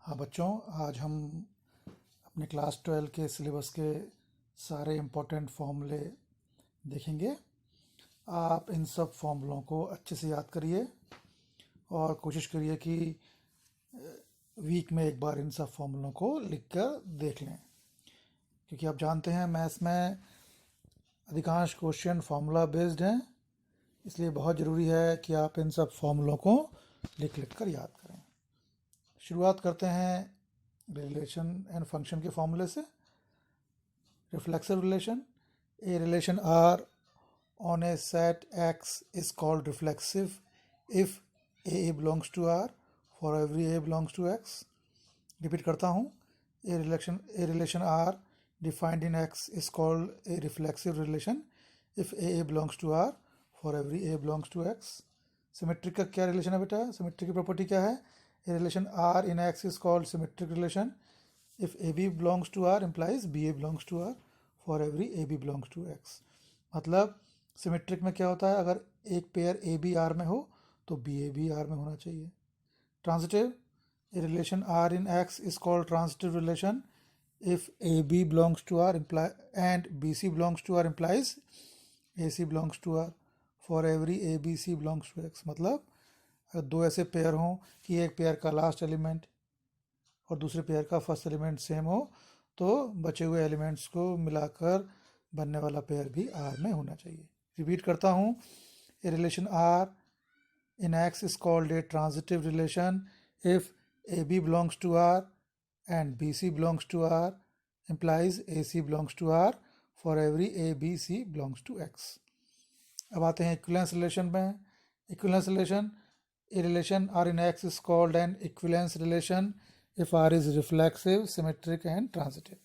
हाँ बच्चों, आज हम अपने क्लास 12 के सिलेबस के सारे इम्पोर्टेंट फॉर्मूले देखेंगे। आप इन सब फॉर्मूलों को अच्छे से याद करिए और कोशिश करिए कि वीक में एक बार इन सब फॉर्मूलों को लिख कर देख लें, क्योंकि आप जानते हैं मैथ्स में अधिकांश क्वेश्चन फार्मूला बेस्ड हैं। इसलिए बहुत ज़रूरी है कि आप इन सब फॉर्मूलों को लिख कर याद करें। शुरुआत करते हैं रिलेशन एंड फंक्शन के फॉर्मूले से। Reflexive relation: a relation R on a set X is called reflexive if A belongs to R for every A belongs to X. Repeat करता हूँ, a relation R defined in X is called a reflexive relation if A belongs to R for every A belongs to X. Symmetric का क्या relation है बेटा? Symmetric की property क्या है? A relation R in X is called symmetric relation if AB belongs to R implies BA belongs to R for every AB belongs to X. मतलब symmetric में क्या होता है, अगर एक पेयर AB R में हो तो BA भी R में होना चाहिए। Transitive: a relation R in X is called transitive relation if AB belongs to R and BC belongs to R implies AC belongs to R for every ABC belongs to X. मतलब अगर दो ऐसे pair हों कि एक pair का last element और दूसरे पेयर का फर्स्ट एलिमेंट सेम हो तो बचे हुए एलिमेंट्स को मिलाकर बनने वाला पेयर भी आर में होना चाहिए। रिपीट करता हूँ, a relation R in X is called a transitive relation if A B belongs to R and B C belongs to R implies A C belongs to R for every A B C belongs to X. अब आते हैं equivalence relation में। Equivalence relation: a relation R in X is called an equivalence relation if R is reflexive, symmetric and transitive.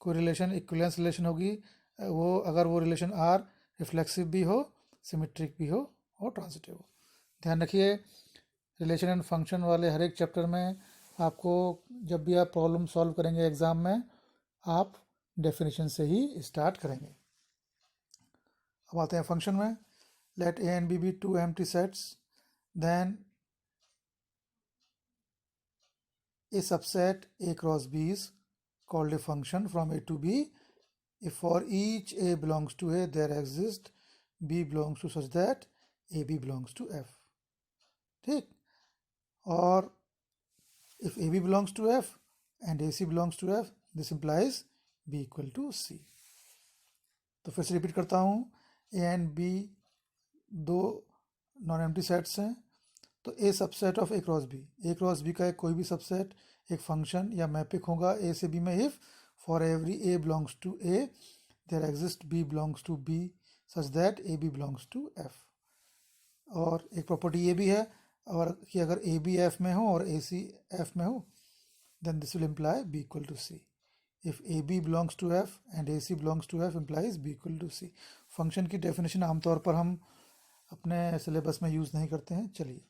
कोई relation equivalence relation होगी वो अगर वो relation R reflexive भी हो, सिमेट्रिक भी हो और ट्रांजिटिव हो। ध्यान रखिए, रिलेशन एंड फंक्शन वाले हर एक चैप्टर में आपको जब भी आप प्रॉब्लम सॉल्व करेंगे एग्जाम में, आप डेफिनेशन से ही स्टार्ट करेंगे। अब आते हैं फंक्शन में। Let A and B be two empty sets, then a subset A cross B is called a function from A to B if for each A belongs to A there exists B belongs to such that AB belongs to F. ठीक, और if AB belongs to F and AC belongs to F this implies B equal to C. तो फिर से repeat करता हूँ, A and B दो non empty sets हैं, तो A subset of A cross B का एक कोई भी सबसेट एक फंक्शन या मैपिक होगा ए से बी में if for every A belongs to A there exist B belongs to B such that A B belongs to F. और एक प्रॉपर्टी ये भी है और कि अगर ए बी एफ में हो और ए सी एफ में हो then this will imply B equal to C. If A B belongs to F and A C belongs to F implies B equal to C. Function की डेफिनेशन आमतौर पर हम अपने सिलेबस में यूज़ नहीं करते हैं। चलिए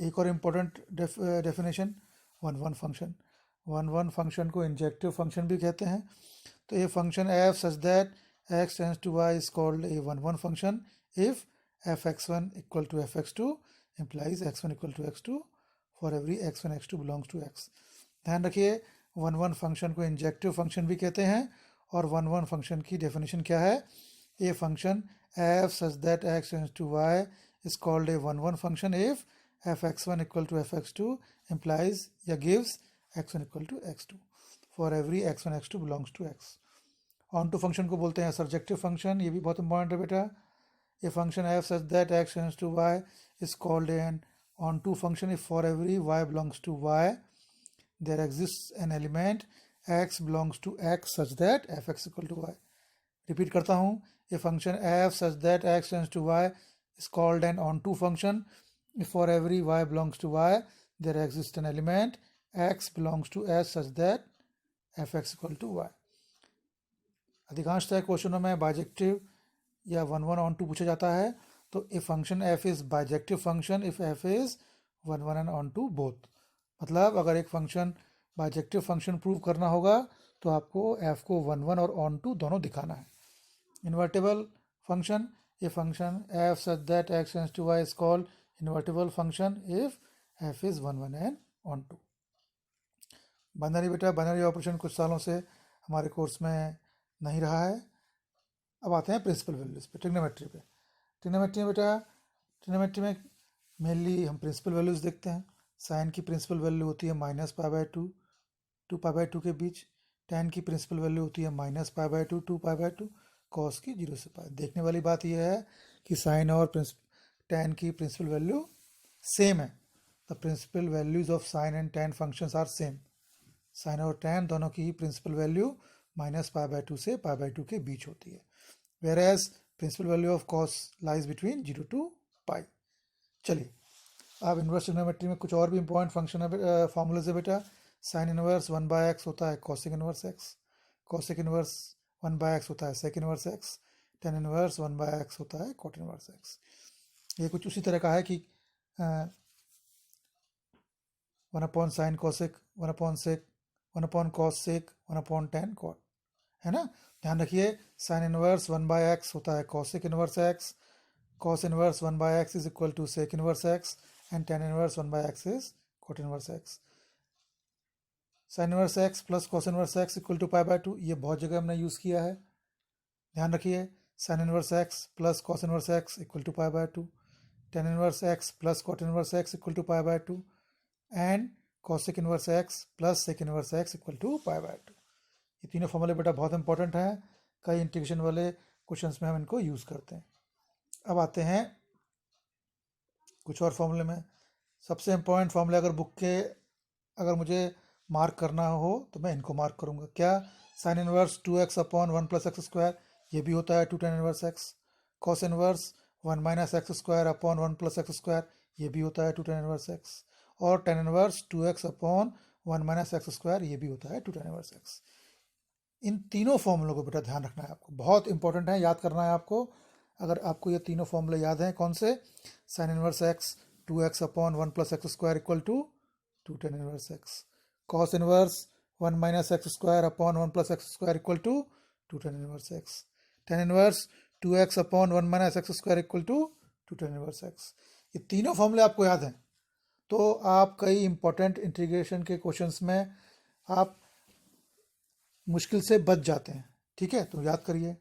एक और important definition, one one function को इंजेक्टिव फंक्शन भी कहते हैं। तो ये function F such that X tends to Y is called a one function if F X one equal to F X two implies X one equal to X two for every X one X two belongs to X. ध्यान रखिए, one function को injective function भी कहते हैं और one function की definition क्या है? A function F such that X tends to Y is called a one function if fx1 equal to fx2 implies या gives x1 equal to x2 for every x1 x2 belongs to x. Onto function को बोलते हैं surjective function, ये भी बहुत important है बेटा। ए function f such that x tends to y is called an on to function if for every y belongs to y there exists an element x belongs to x such that fx equal to y. Repeat करता हूँ, ए function f such that x tends to y is called an on to function if for every y belongs to y there exists an element x belongs to s such that fx equal to y. अधिकांशतः क्वेश्चनों में bijective या one on to पूछा जाता है, तो a function f is bijective function if f is one and onto both. मतलब अगर एक फंक्शन बाइजेक्टिव फंक्शन प्रूव करना होगा तो आपको f को वन और ऑन टू दोनों दिखाना है। Invertible function: A function f such that x tends to y is called invertible function if f is 1 and on 2. Binary बेटा, बाइनरी ऑपरेशन कुछ सालों से हमारे कोर्स में नहीं रहा है। अब आते हैं प्रिंसिपल वैल्यूज पे, ट्रिग्नोमेट्री पे। ट्रिग्नोमेट्री में बेटा, ट्रिग्नोमेट्री में मेनली हम प्रिंसिपल वैल्यूज देखते हैं। साइन की प्रिंसिपल वैल्यू होती है -π/2 टू π/2 के बीच। tan की प्रिंसिपल वैल्यू होती है -π/2 टू π/2। कॉस की 0 से पाई। देखने वाली बात यह है कि साइन और tan की प्रिंसिपल वैल्यू सेम है। The principal values of sine and tan functions are same. Sine और tan दोनों की प्रिंसिपल वैल्यू -π/2 से π/2 के बीच होती है। Where as principal value of cos lies between 0 to pi. चलिए, अब इन्वर्स ट्रिग्नोमेट्री में कुछ और भी इंपॉर्टेंट फंक्शन है, फॉर्मूलेज है बेटा। साइन इनवर्स 1/x होता है cosec inverse x। Cosec inverse 1/x होता है sec inverse x। Tan inverse 1/x होता है कॉट इनवर्स x। ये कुछ उसी तरह का है कि 1/sin कॉसिक, 1/sec, 1/cos सेक, 1/tan कॉट, है ना। ध्यान रखिए, साइन इनवर्स 1/x होता है cosec inverse x। cos inverse 1/x is equal to sec inverse x and tan inverse 1/x is cot inverse x. sin inverse x plus cos inverse x equal to π/2, ये बहुत जगह हमने use किया है। ध्यान रखिए, sin inverse x plus cos inverse x equal to π/2, tan inverse x plus cot inverse x equal to π/2 and cosec inverse x plus sec inverse x equal to π/2। ये तीनों फॉर्मूले बेटा बहुत इंपॉर्टेंट हैं। कई इंटीग्रेशन वाले क्वेश्चंस में हम इनको यूज़ करते हैं। अब आते हैं कुछ और फॉर्मूले में। सबसे इम्पोर्टेंट फॉर्मूले अगर बुक के अगर मुझे मार्क करना हो तो मैं इनको मार्क करूंगा। क्या? साइन इनवर्स 2x/1 + x², ये भी होता है 2 tan inverse x। Cos inverse 1 - x²/1 + x², ये भी होता है 2 tan इनवर्स x। और tan इनवर्स 2x/1 - x², ये भी होता है 2 tan इनवर्स x। इन तीनों फॉर्मूलों को बेटा ध्यान रखना है आपको, बहुत इंपॉर्टेंट है, याद करना है आपको। अगर आपको ये तीनों फॉर्मूले याद हैं, कौन से? Sine inverse x 2x/1 + x² equal to 2 tan inverse x। Cos inverse 1 - x²/1 + x² equal to 2 tan inverse x। tan inverse 2x/1 - x² equal to 2 tan inverse x। ये तीनों फॉर्मूले आपको याद हैं तो आप कई इंपॉर्टेंट इंटीग्रेशन के क्वेश्चंस में आप मुश्किल से बच जाते हैं। ठीक है, तो याद करिए।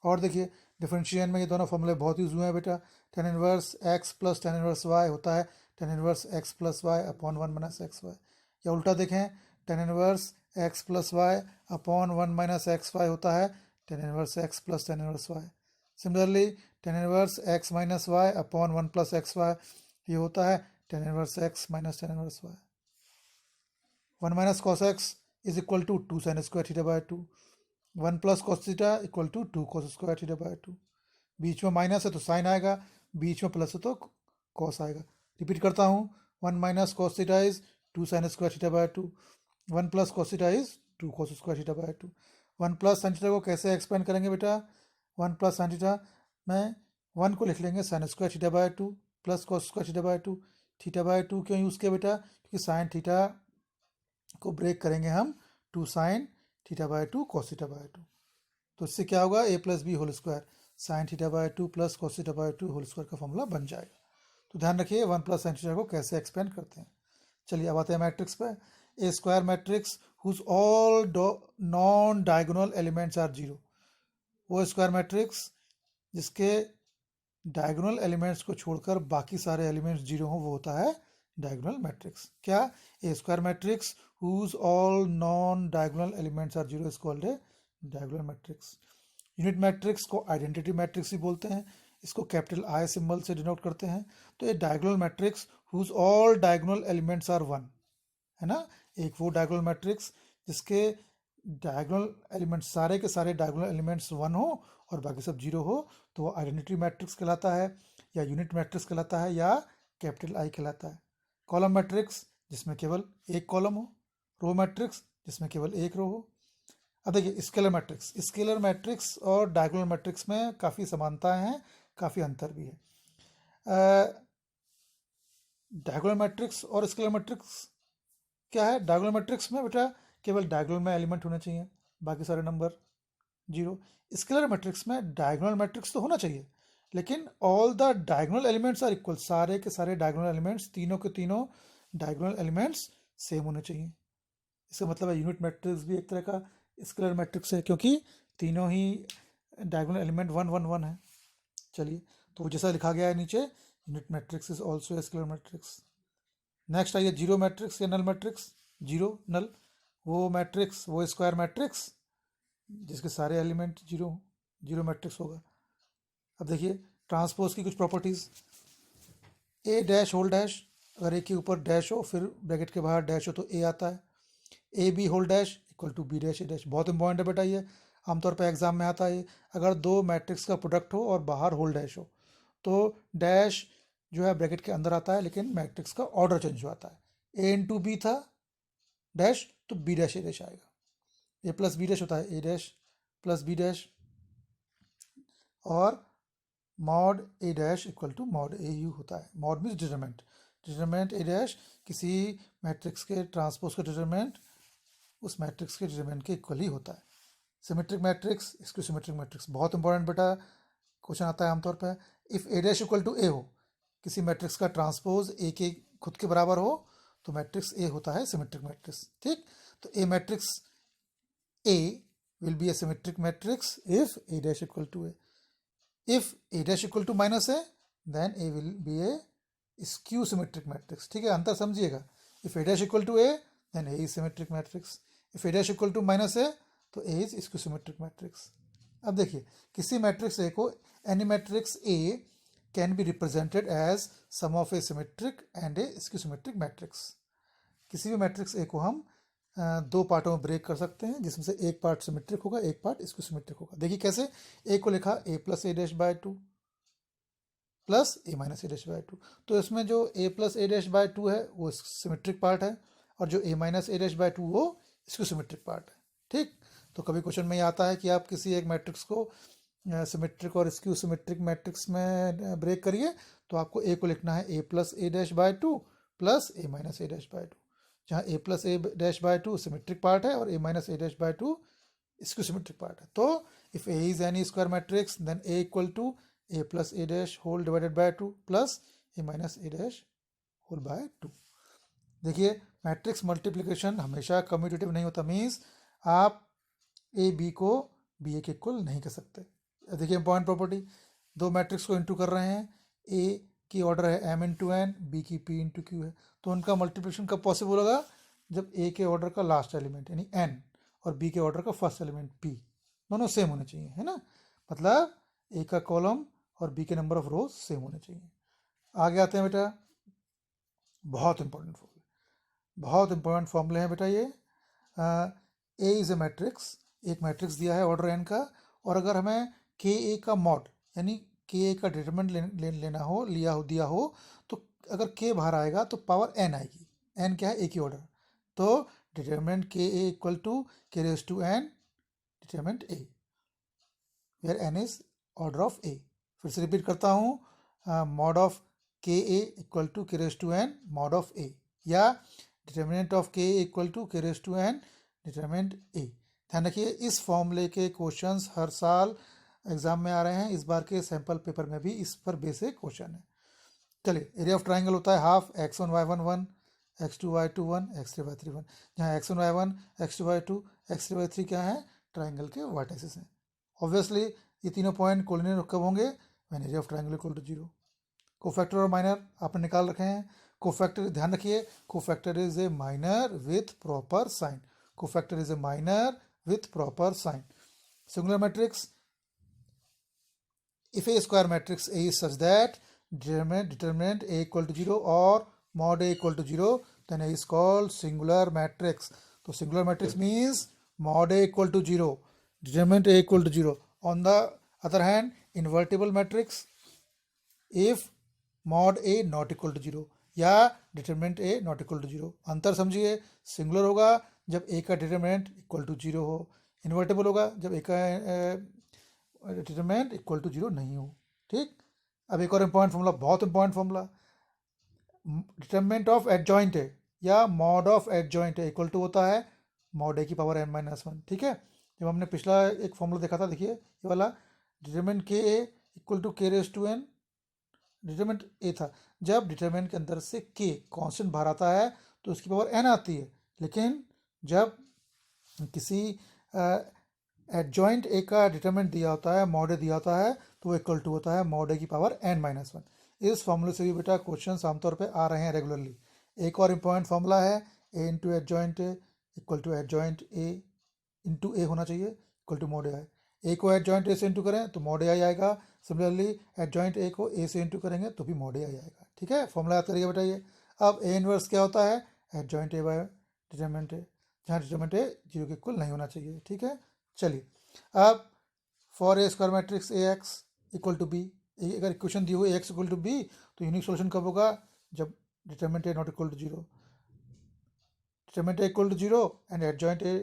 और देखिए, डिफरेंशिएशन में ये दोनों फॉर्मूले बहुत यूज हुए हैं बेटा। tan inverse x plus tan inverse y होता है tan inverse x plus y upon 1 - xy। या उल्टा देखें, tan inverse x plus y upon 1 - xy होता है tan inverse x plus tan inverse y। Similarly tan inverse x minus y upon 1 + xy, ये होता है tan inverse x minus tan inverse y। 1 - cos x is equal to 2 sin square theta by 2। 1 + cos theta equal to 2 cos square theta by 2। बीच में minus है तो sign आएगा, बीच में plus है तो कॉस आएगा। रिपीट करता हूँ, 1 - cos theta is 2 sin square theta by 2। 1 + cos theta is 2 cos square theta by 2। 1 + sin theta को कैसे एक्सपेंड करेंगे बेटा? 1 + sin थीटा में 1 को लिख लेंगे sin square theta by 2 plus cos square theta by 2। Theta by 2 क्यों यूज़ किया बेटा? क्योंकि साइन थीटा को ब्रेक करेंगे हम 2 sin theta by 2 cos theta by 2। तो इससे क्या होगा? a + b whole square sine theta by 2 plus cos theta by 2 whole square का फॉर्मूला बन जाएगा। तो ध्यान रखिए 1 + sin थीटा को कैसे एक्सपेंड करते हैं। चलिए, अब आते हैं मैट्रिक्स पे। A square matrix whose all non diagonal elements are 0। वो स्क्वायर मैट्रिक्स जिसके डायगोनल एलिमेंट्स को छोड़कर बाकी सारे एलिमेंट्स 0 हो, वो होता है डायगोनल मैट्रिक्स। क्या? A square matrix whose all non diagonal elements are 0 is called a diagonal matrix. Unit matrix को आइडेंटिटी मैट्रिक्स भी बोलते हैं, इसको कैपिटल आई सिंबल से डिनोट करते हैं। तो ये diagonal matrix whose all diagonal elements are 1, है ना। एक वो डायगोनल मैट्रिक्स जिसके डायगोनल एलिमेंट्स, सारे के सारे डायगोनल एलिमेंट्स 1 हो और बाकी सब 0 हो, तो वो आइडेंटिटी मैट्रिक्स कहलाता है, या यूनिट मैट्रिक्स कहलाता है, या कैपिटल आई कहलाता है। कॉलम मैट्रिक्स जिसमें केवल एक कॉलम हो। रो मैट्रिक्स जिसमें केवल एक रो हो। अब देखिए, स्केलर मैट्रिक्स और डायगोनल मैट्रिक्स में काफ़ी समानताएं हैं, काफ़ी अंतर भी है। डायगोनल मैट्रिक्स और स्केलर मैट्रिक्स क्या है? डायगोनल मैट्रिक्स में बेटा केवल डायगोनल में एलिमेंट होने चाहिए, बाकी सारे नंबर 0। स्केलर मैट्रिक्स में डायगोनल मैट्रिक्स तो होना चाहिए, लेकिन all the diagonal elements are equal, सारे के सारे डायगोनल एलिमेंट्स, तीनों के तीनों डायगोनल एलिमेंट्स सेम होने चाहिए। इसका मतलब है यूनिट मैट्रिक्स भी एक तरह का स्केलर मैट्रिक्स है, क्योंकि तीनों ही डायगोनल एलिमेंट 1 1 1 है। चलिए, तो जैसा लिखा गया है नीचे, unit matrix is also a scalar matrix. Next आइए जीरो मैट्रिक्स या नल मैट्रिक्स। जीरो नल, वो मैट्रिक्स, वो स्क्वायर मैट्रिक्स जिसके सारे एलिमेंट जीरो, जीरो मैट्रिक्स होगा। अब देखिए ट्रांसपोज की कुछ प्रॉपर्टीज। ए डैश होल डैश, अगर ए के ऊपर डैश हो फिर ब्रैकेट के बाहर डैश हो तो ए आता है। A B whole dash equal to B dash A dash, बहुत इंपॉर्टेंट है बेटा ये, आमतौर पर एग्जाम में आता है। अगर दो मैट्रिक्स का प्रोडक्ट हो और बाहर होल डैश हो तो डैश जो है ब्रैकेट के अंदर आता है, लेकिन मैट्रिक्स का ऑर्डर चेंज हो आता है। ए इंटू बी था डैश तो बी डैश ए डैश आएगा। ए प्लस बी डैश होता है A dash plus B dash, और mod A dash equal to mod A यू होता है। Mod means determinant, determinant A dash किसी मैट्रिक्स के ट्रांसपोज का डिटरमिनेंट उस मैट्रिक्स के डिटरमिनेंट के इक्वल ही होता है। Symmetric matrix, skew symmetric matrix, बहुत इंपॉर्टेंट बेटा, क्वेश्चन आता है आमतौर पर। If A dash equal to A हो, किसी मैट्रिक्स का ट्रांसपोज ए के खुद के बराबर हो तो मैट्रिक्स ए होता है सिमेट्रिक मैट्रिक्स। ठीक, तो a matrix A will be a symmetric matrix if a dash equal to a. If a dash equal to minus a, then a will be a skew symmetric matrix. ठीक है, अंतर समझिएगा। If a dash equal to a, then a is symmetric matrix. If a dash equal to minus a, तो a is skew symmetric matrix. अब देखिए, किसी matrix a को, any matrix a can be represented as sum of a symmetric and a skew symmetric matrix. किसी भी matrix A को हम दो पार्टों में ब्रेक कर सकते हैं, जिसमें से एक पार्ट सिमेट्रिक होगा, एक पार्ट इसको सिमेट्रिक होगा। देखिए कैसे, ए को लिखा A plus A dash by two plus A minus A dash by two, तो इसमें जो A plus A dash by two है वो सिमेट्रिक पार्ट है, और जो A minus A dash by two वो इसको सिमेट्रिक पार्ट है। ठीक, तो कभी क्वेश्चन में ये आता है कि आप किसी एक मैट्रिक्स को सिमेट्रिक और स्क्यू सिमेट्रिक मैट्रिक्स में ब्रेक करिए, तो आपको ए को लिखना है A plus A dash by two plus A minus A dash by two, जहाँ A plus A dash by two symmetric part है और A minus A dash by two इसको सिमेट्रिक पार्ट है। तो if A is any square matrix then A equal to A plus A dash whole divided by two plus A minus A dash whole by two. देखिए matrix multiplication हमेशा commutative नहीं होता, means आप A B को B ए के equal नहीं कर सकते। देखिए इंपॉर्टेंट प्रॉपर्टी, दो मैट्रिक्स को इंटू कर रहे हैं, ए की ऑर्डर है एम इंटू एन, बी की पी इंटू क्यू है, तो उनका मल्टीप्लिकेशन कब पॉसिबल होगा, जब ए के ऑर्डर का लास्ट एलिमेंट यानी एन और बी के ऑर्डर का फर्स्ट एलिमेंट पी दोनों सेम होने चाहिए, है ना, मतलब ए का कॉलम और बी के नंबर ऑफ रोज सेम होने चाहिए। आगे आते हैं बेटा, बहुत इंपॉर्टेंट फॉर्मूले, बहुत इंपॉर्टेंट फॉर्मूले हैं बेटा ये। ए इज ए मैट्रिक्स, एक मैट्रिक्स दिया है ऑर्डर एन का, और अगर हमें के ए का मॉड यानी के ए का डिटरमिनेंट लेना हो, दिया हो, तो अगर के बाहर आएगा तो पावर एन आएगी। एन क्या है, ए की ऑर्डर, तो determinant K A equal to K raise to N determinant A, where N is order of A. फिर से रिपीट करता हूँ, mod of K A equal to K raise to N mod of A, या determinant of K A equal to K raise to N determinant A. ध्यान रखिए, इस फॉर्मूले के क्वेश्चंस हर साल एग्जाम में आ रहे हैं, इस बार के सैंपल पेपर में भी इस पर बेसिक क्वेश्चन है। चलिए, एरिया ऑफ ट्राइंगल होता है half X one Y one one, X two Y two one, X three Y three one, जहाँ X one Y one, X two Y two, X three Y three क्या है, triangle के vertices हैं। Obviously ये तीनों point collinear कब होंगे, when area of triangle equal to zero. Cofactor और माइनर आपने निकाल रखे हैं। कोफैक्टर ध्यान रखिए, cofactor is a minor with proper sign, cofactor is a minor with proper sign. Singular matrix, if a square matrix A is such that determinant A equal to 0 or mod A equal to 0, then A is called singular matrix. So singular matrix means mod A equal to 0, determinant A equal to 0. On the other hand, invertible matrix, if mod A not equal to 0 या determinant A not equal to 0। अंतर समझिए, singular होगा जब ए का determinant equal to 0 हो, invertible होगा जब ए का डिटरमिनेंट इक्वल टू 0 नहीं हो। ठीक, अब एक और इम्पॉर्टेंट फॉर्मूला, बहुत important formula, determinant of adjoint A या mod of adjoint A equal to होता है मॉड ए की पावर एन माइनस वन। ठीक है, जब हमने पिछला एक फॉर्मूला देखा था, देखिए ये वाला, determinant K A equal to K raise to N, determinant A था, जब डिटरमिनेंट के अंदर से के कांस्टेंट बाहर आता है तो उसकी पावर एन आती है, लेकिन जब किसी एडजॉइंट ए का डिटरमिनेंट दिया होता है, मॉड ए दिया होता है, तो वो इक्वल टू होता है मॉड ए की पावर n-1। इस फॉर्मूले से भी बेटा क्वेश्चन आमतौर पे आ रहे हैं रेगुलरली। एक और इम्पॉर्टेंट फॉर्मूला है A into adjoint A equal to adjoint A into A होना चाहिए equal to mod A I. A को एडजॉइंट ए से इंटू करें तो मॉड ए आई आएगा। सिमिलरली एडजॉइंट ए को ए से इंटू करेंगे तो भी मॉड ए आई आएगा। ठीक है, फॉर्मूला याद करिए बेटा ये। अब ए इनवर्स क्या होता है? Adjoint A by determinant A, जहाँ डिटरमिनेंट ए जीरो के इक्वल नहीं होना चाहिए। ठीक है, चलिए अब for a square matrix A X equal to B, अगर इक्वेशन दी हुई A X equal to B तो यूनिक सोल्यूशन कब होगा? जब determinant A not equal to zero. Determinant A equal to zero and adjoint A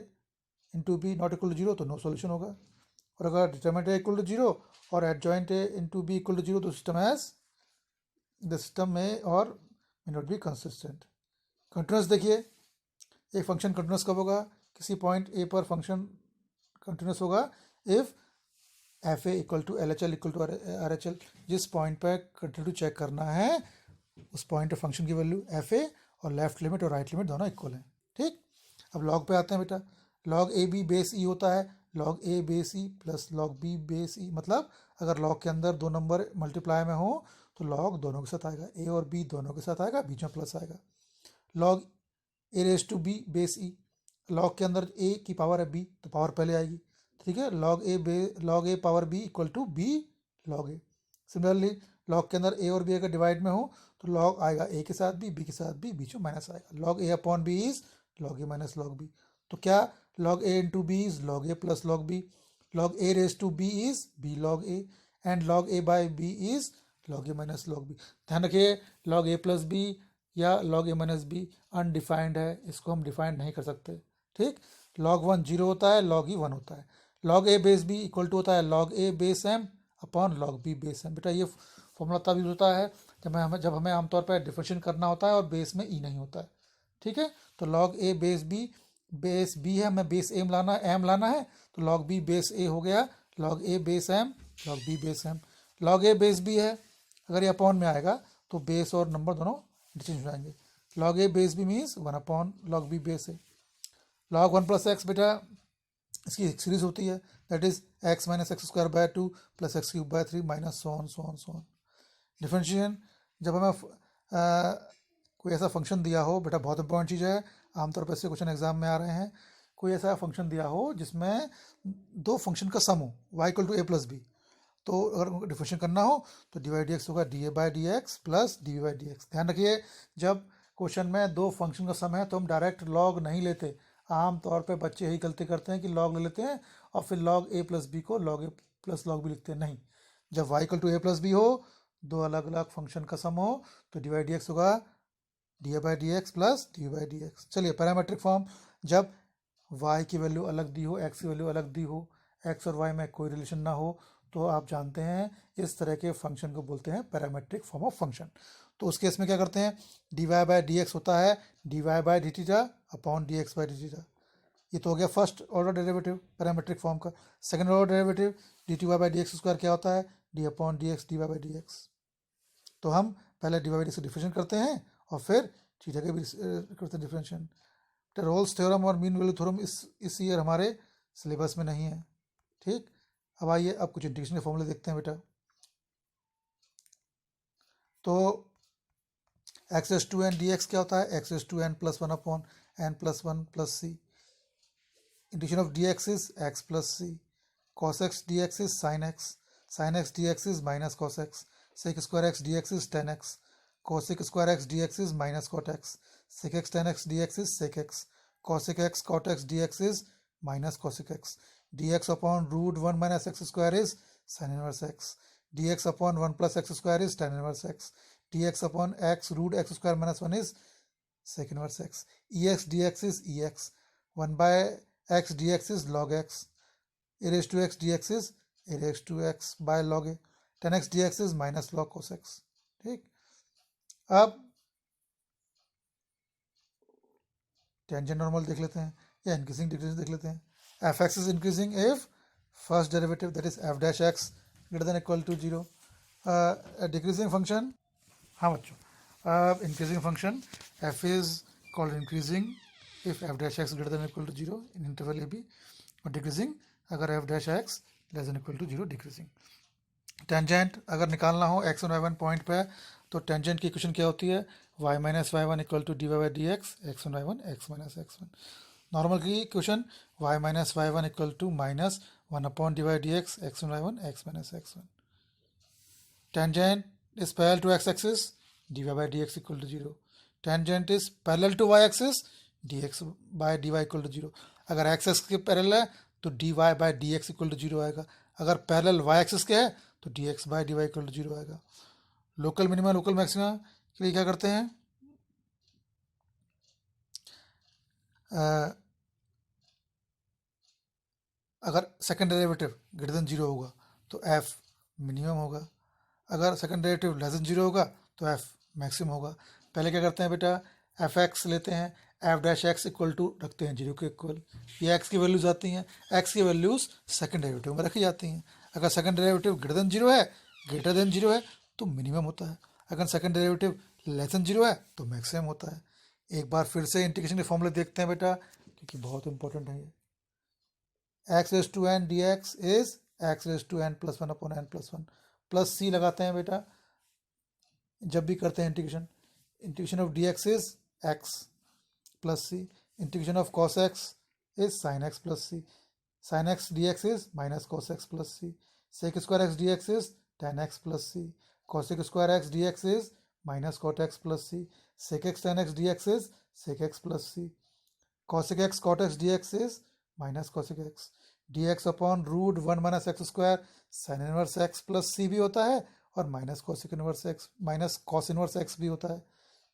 into B not equal to zero तो no solution होगा। और अगर determinant A equal to zero और adjoint A into B equal to zero तो system में और may not be consistent. Continuous देखिए, एक फंक्शन कंटिन्यूस कब होगा? किसी पॉइंट ए पर फंक्शन कंटिन्यूस होगा if F A equal to L H L equal to R H L. जिस पॉइंट पर कंटिन्यू चेक करना है उस पॉइंट पर फंक्शन की वैल्यू एफ ए और लेफ्ट लिमिट और राइट लिमिट दोनों इक्वल हैं। ठीक, अब लॉग पे आते हैं बेटा। Log A B base E होता है log A base E plus log B base E. मतलब अगर लॉग के अंदर दो नंबर मल्टीप्लाई में हो तो लॉग दोनों के साथ आएगा, ए और बी दोनों के साथ आएगा, बीच में प्लस आएगा। Log A raise to B base E, log के अंदर ए की पावर है बी तो पावर पहले आएगी। ठीक है, log A power B equal to B log A. Similarly log के अंदर ए और बी अगर डिवाइड में हो तो लॉग आएगा ए के साथ बी के साथ बी, बीच में माइनस आएगा। Log A upon B is log A minus log B. तो क्या log A into B is log A plus log B. Log A raise to B is B log A and log A by B is log A minus log B. ध्यान रखिए, log ए plus B या log a minus B undefined है, इसको हम defined नहीं कर सकते। ठीक, log 1 जीरो होता है, log e 1 होता है। log a base b equal to होता है log a base m upon log b base m। बेटा ये फॉर्मूला तब यूज होता है जब हमें आमतौर पर डिफरेंशिएट करना होता है और बेस में e नहीं होता है। ठीक है, तो log a बेस b है, हमें बेस m लाना है तो log b बेस a हो गया log a base m log b base m। log a base b है, अगर ये अपॉन में आएगा तो बेस और नंबर दोनों डिस्टिंक्शन हो जाएंगे। log a base b means 1 upon log b base a। log 1 plus x बेटा इसकी एक सीरीज होती है, that is x minus x square by 2 plus x cube by 3 minus so on. Differentiation जब हमें कोई ऐसा फंक्शन दिया हो, बेटा बहुत इंपॉर्टेंट चीज़ है, आमतौर पर ऐसे क्वेश्चन एग्जाम में आ रहे हैं। कोई ऐसा फंक्शन दिया हो जिसमें दो फंक्शन का सम हो y equal to A plus B, तो अगर डिफरेंशिएट करना हो तो डी वाई डी एक्स होगा D A by D x plus D V by D X. ध्यान रखिए, जब क्वेश्चन में दो फंक्शन का सम है तो हम डायरेक्ट लॉग नहीं लेते। आम तौर पे बच्चे यही गलती करते हैं कि लॉग ले लेते हैं और फिर लॉग ए प्लस बी को लॉग ए प्लस लॉग बी लिखते हैं। नहीं, जब Y equal to A plus B हो, दो अलग अलग फंक्शन का सम हो, तो डी वाई डी एक्स होगा D A by D x plus D V by D X. चलिए पैरामेट्रिक फॉर्म, जब y की वैल्यू अलग दी हो, x की वैल्यू अलग दी हो, x और y में कोई रिलेशन ना हो, तो आप जानते हैं इस तरह के फंक्शन को बोलते हैं पैरामेट्रिक फॉर्म ऑफ फंक्शन। तो उस केस में क्या करते हैं, D Y by D x होता है D Y by D theta upon D x by D theta. ये तो हो गया first order derivative parametric form का। Second order derivative D T Y by D X square क्या होता है, D upon D X D Y by D X. तो हम पहले D Y by D X differentiate करते हैं और फिर थीटा के भी करते हैं डिफरेंशिएट। रोल्स थ्योरम और मीन वैल्यू थ्योरम इस ईयर हमारे सिलेबस में नहीं है। ठीक, अब आइए अब कुछ इंटीग्रेशन के फॉर्मूले देखते हैं बेटा। तो X S to N D x क्या होता है, X S to N plus one upon N plus one plus C. Integration of D x is x plus C. Cos x D x is sine x D x is minus cos X. Sec square x D x is tan X. Cosec square x D x is minus cot X. sec x tan x dx is sec x, cosec x cot x dx is minus cosec x, dx upon root 1 minus x square is sin inverse x, dx upon 1 plus x square is tan inverse x, dx upon x root x square minus 1 is sec inverse x, ex dx is ex, 1 by x dx is log x, a raised to x dx is a raised to x by log a, tan x dx is minus log cos x। ठीक, अब tangent normal देख लेते हैं या increasing decreasing देख लेते हैं। F X is increasing if first derivative that is F dash X greater than equal to zero. Decreasing function, हाँ बच्चों, increasing function F is called increasing if F dash X greater than equal to zero in interval A B, और decreasing अगर F dash X less than equal to zero decreasing. Tangent अगर निकालना हो X one Y one point पे, तो tangent की equation क्या होती है, Y minus Y one equal to D Y by D X one Y one X minus X one. Normal की equation Y minus Y one equal to minus one upon D Y D X one Y one X minus X one. Tangent is parallel to x-axis, dy by dx equal to 0. Tangent is parallel to y-axis, dx by dy equal to 0. अगर x-axis के parallel है तो dy by dx equal to 0 आएगा। अगर parallel y-axis के है तो dx by dy equal to 0 आएगा। लोकल मिनिमा लोकल मैक्सिमा के लिए क्या करते हैं, अगर सेकंड डेरिवेटिव ग्रेटर देन 0 होगा तो f मिनिमम होगा, अगर सेकंड डेरिवेटिव लेस देन 0 होगा तो f मैक्सिमम होगा। पहले क्या करते हैं बेटा, एफ एक्स लेते हैं, F dash X equal to रखते हैं 0 के इक्वल, ये x की वैल्यूज आती हैं, x की वैल्यूज सेकंड डेरिवेटिव में रखी जाती हैं। अगर सेकंड डेरिवेटिव ग्रेटर देन 0 है तो मिनिमम होता है, अगर सेकंड डेरिवेटिव लेस देन 0 है तो मैक्सिमम होता है। एक बार फिर से इंटीग्रेशन के फॉर्मूले देखते हैं बेटा, क्योंकि बहुत इंपॉर्टेंट है ये। X raise to N D x is x raise to N plus one upon N plus one, plus c लगाते हैं बेटा जब भी करते हैं integration. Integration of D x is x plus C, integration of cos x is sine x plus c, sine x D x is minus cos x plus c, sec square x D x is tan x plus c, cosec square x D x is minus cot x plus c, sec x tan x D x is sec x plus c, cosec x cot x D x is minus cosec x, D x upon root one minus x square sine inverse x plus c भी होता है, और minus cosec inverse x minus cos inverse x भी होता है।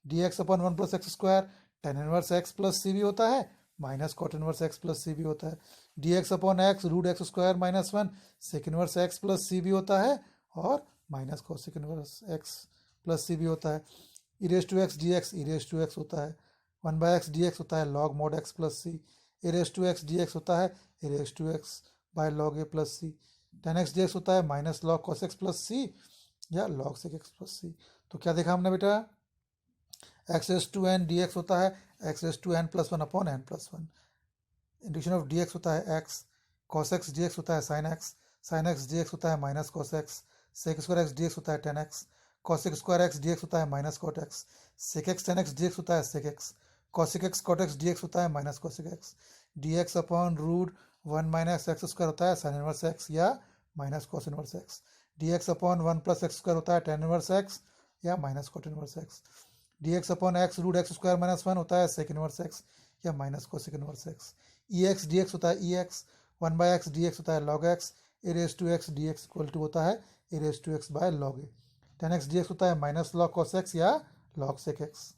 D x upon one plus x square tan inverse x plus c भी होता है, minus cot inverse x plus c भी होता है। D x upon x root x square minus one sec inverse x plus c भी होता है, और minus cosec inverse x plus c भी होता है। E raise to x D x e raise to x होता है, one by x D x होता है log mod x plus c, a raise to x D x होता है a raise to x by log A plus c, tan x D x होता है minus log cos x plus c या log sec x plus c. तो क्या देखा हमने बेटा, x raise to N D x होता है x raise to N plus one upon N plus one, integration of D x होता है x, cos x D x होता है साइन एक्स डी एक्स होता है minus cos X, sec square x D x होता है tan x, cosec square x D x होता है minus cot X, sec x tan x D x होता है sec X, cosec X cot x D x होता है minus cosec x, D x upon root one minus x square होता है sine inverse x या minus cos inverse x, D x upon one plus x square होता है ten inverse x या minus cot inverse x, D x upon x root x square minus one होता है sec inverse x या minus cosec inverse x, e x D x होता है e x, one by x D x होता है log x, a raise to x D x equal to होता है a raise to x by log a, tan x D x होता है minus log cos x या log sec x,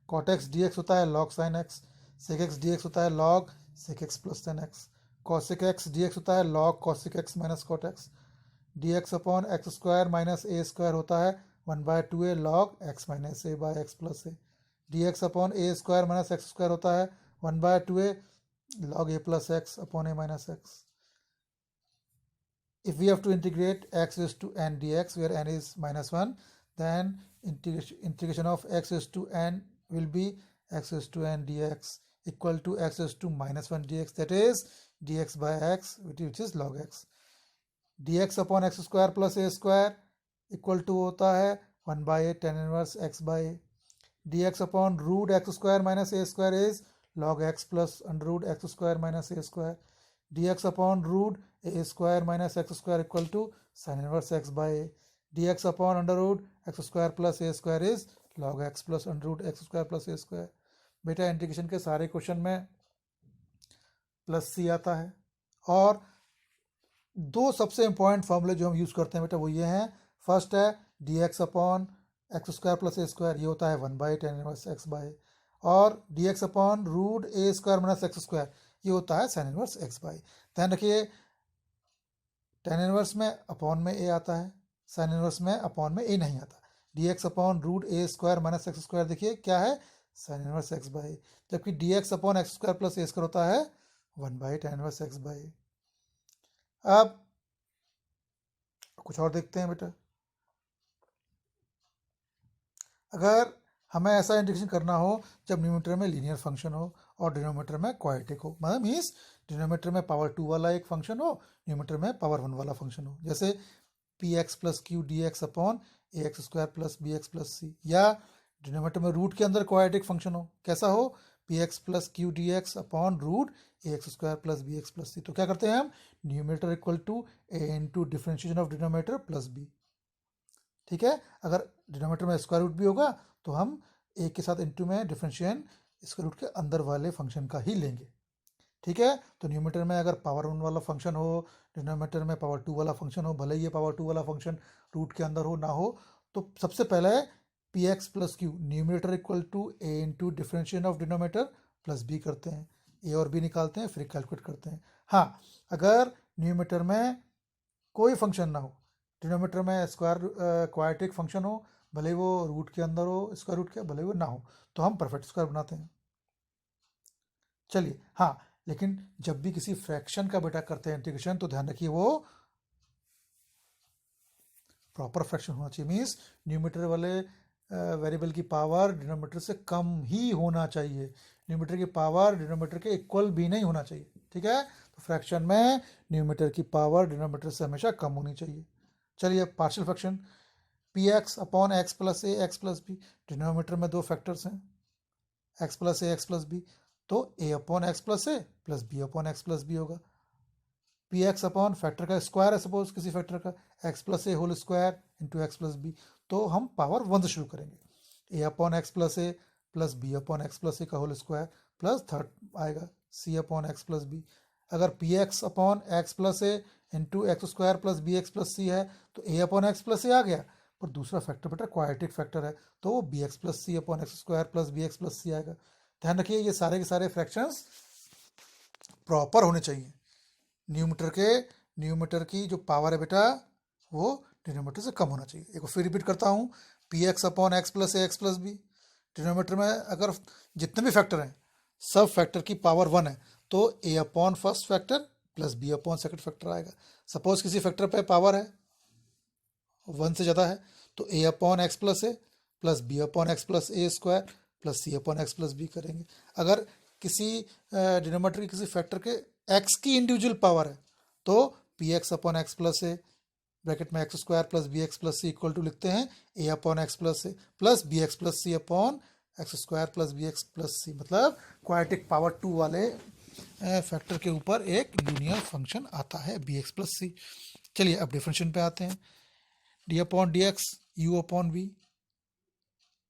cot x D x होता है log sine x, sec x D x होता है log sec x plus tan x, cosec x D x होता है log cosec x minus cot x, D x upon x square minus ए square होता है one by two a log x minus a by x plus a, d x upon a square minus x square होता है one by two A log a plus x upon a minus x. If we have to integrate x is to n dx where n is minus 1, then integration of x is to n will be x is to n dx equal to x is to minus 1 dx, that is dx by x which is log x. dx upon x square plus a square equal to होता है 1 by a tan inverse x by a. dx upon root x square minus a square is log x plus under root x square minus a square, dx upon root a square minus x square equal to sin inverse x by a, dx upon under root x square plus a square is log x plus under root x square plus a square। बेटा integration के सारे question में plus सी आता है, और दो सबसे important फॉर्मूले जो हम यूज़ करते हैं बेटा वो ये हैं। फर्स्ट है d x upon x square plus ए स्क्वायर, ये होता है one by tan inverse x by, और d x upon root a square minus x square ये होता है साइन इनवर्स एक्स बाई। ध्यान रखिए टेन इनवर्स में अपॉन में ए आता है, साइन इनवर्स में अपॉन में ए नहीं आता। D x upon root a square minus x square देखिए क्या है, साइन इनवर्स एक्स बाई, जबकि d x upon x square plus ए स्क्वायर होता है one by tan inverse x by. अब कुछ और देखते हैं बेटा, अगर हमें ऐसा इंटीग्रेशन करना हो जब न्यूमरेटर में लीनियर फंक्शन हो और डिनोमीटर में क्वाड्रेटिक हो, मतलब मीन्स डिनोमीटर में पावर 2 वाला एक फंक्शन हो, न्यूमीटर में पावर 1 वाला फंक्शन हो, जैसे p x plus q d x upon a x square plus b x plus c, या डिनोमीटर में रूट के अंदर क्वाड्रेटिक फंक्शन हो, कैसा हो, p x plus q d x upon root a x square plus b x plus c. तो क्या करते हैं हम, numerator equal to A into differentiation of denominator plus b. ठीक है, अगर डिनोमीटर में स्क्वायर रूट भी होगा तो हम ए के साथ इंटू में डिफ्रेंशिएशन स्क्वायर रूट के अंदर वाले फंक्शन का ही लेंगे। ठीक है, तो न्यूमीटर में अगर पावर 1 वाला फंक्शन हो, डिनोमीटर में पावर 2 वाला फंक्शन हो, भले ही ये पावर 2 वाला फंक्शन रूट के अंदर हो ना हो, तो सबसे पहले P x plus Q numerator equal to A into differentiation of denominator plus B करते हैं, ए और बी निकालते हैं, फिर कैलकुलेट करते हैं। हाँ, अगर न्यूमीटर में कोई फंक्शन ना हो, डिनोमीटर में क्वाड्रेटिक फंक्शन हो, भले वो रूट के अंदर हो, स्क्वायर रूट के, भले वो ना हो, तो हम परफेक्ट स्क्वायर बनाते हैं। चलिए, हाँ, लेकिन जब भी किसी फ्रैक्शन का बेटा करते हैं इंटीग्रेशन, तो ध्यान रखिए वो प्रॉपर फ्रैक्शन होना चाहिए, मीन्स न्यूमीटर वाले वेरिएबल की पावर डिनोमीटर से कम ही होना चाहिए, न्यूमीटर की पावर डिनोमीटर के इक्वल भी नहीं होना चाहिए। ठीक है, तो फ्रैक्शन में न्यूमीटर की पावर डिनोमीटर से हमेशा कम होनी चाहिए। चलिए, partial fraction p x upon x plus a x plus b, denominator में दो फैक्टर्स हैं, x plus a x plus B, तो a upon x plus a plus b upon x plus b होगा। पी एक्स अपॉन फैक्टर का square है, suppose किसी factor का, x plus ए whole square into x plus B, तो हम power 1 से शुरू करेंगे, a upon x plus a plus b upon x plus a का होल स्क्वायर प्लस थर्ड आएगा c upon x plus b. अगर p x upon x plus a into x square plus b x plus c है, तो a upon x plus a आ गया, पर दूसरा factor बेटा क्वाड्रेटिक फैक्टर है, तो वो b x plus c upon x square plus b x plus c आएगा। ध्यान रखिए, ये सारे के सारे फ्रैक्शंस प्रॉपर होने चाहिए। न्यूमीटर की जो पावर है बेटा, वो डिनोमीटर से कम होना चाहिए। एक फिर रिपीट करता हूँ, p x upon x plus a x plus b, denominator में अगर जितने भी फैक्टर हैं, सब फैक्टर की पावर 1 है, तो a upon first factor plus b upon second factor आएगा। सपोज किसी फैक्टर पे पावर है 1 से ज़्यादा है, तो a upon x plus a plus b upon x plus A square plus c upon x plus b करेंगे। अगर किसी डिनोमीटर की किसी फैक्टर के एक्स की इंडिविजुअल पावर है, तो p x upon x plus a bracket में x square plus b x plus c equal to लिखते हैं a upon x plus a plus b x plus c upon x square plus b x plus c, मतलब quadratic power 2 वाले factor के ऊपर एक linear function आता है B x plus सी। चलिए, अब डिफरेंशिएशन पे आते हैं, d upon D x u upon v,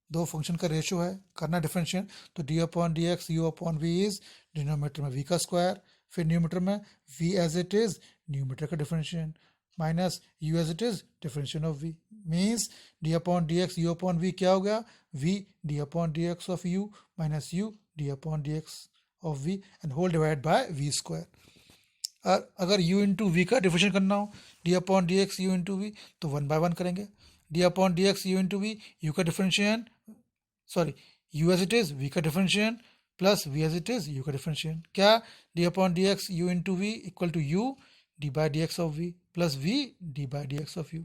दो फंक्शन का रेशियो है, करना डिफरेंशिएशन, तो d upon D x u upon v is denominator में वी का स्क्वायर, फिर न्यूमीटर में v as it is numerator का differentiation minus u as it is differentiation of v, means d upon D x u upon v क्या हो गया, v d upon D x of u minus U D upon D x of v and whole divide by v square. अगर u into v का differentiation करना हो, d upon D x u into v, तो 1 by 1 करेंगे, d upon D x u into v, u का differentiation, sorry u as it is v का differentiation plus v as it is u का differentiation, क्या, d upon D x u into v equal to u D by D x of we plus v D by D x of you.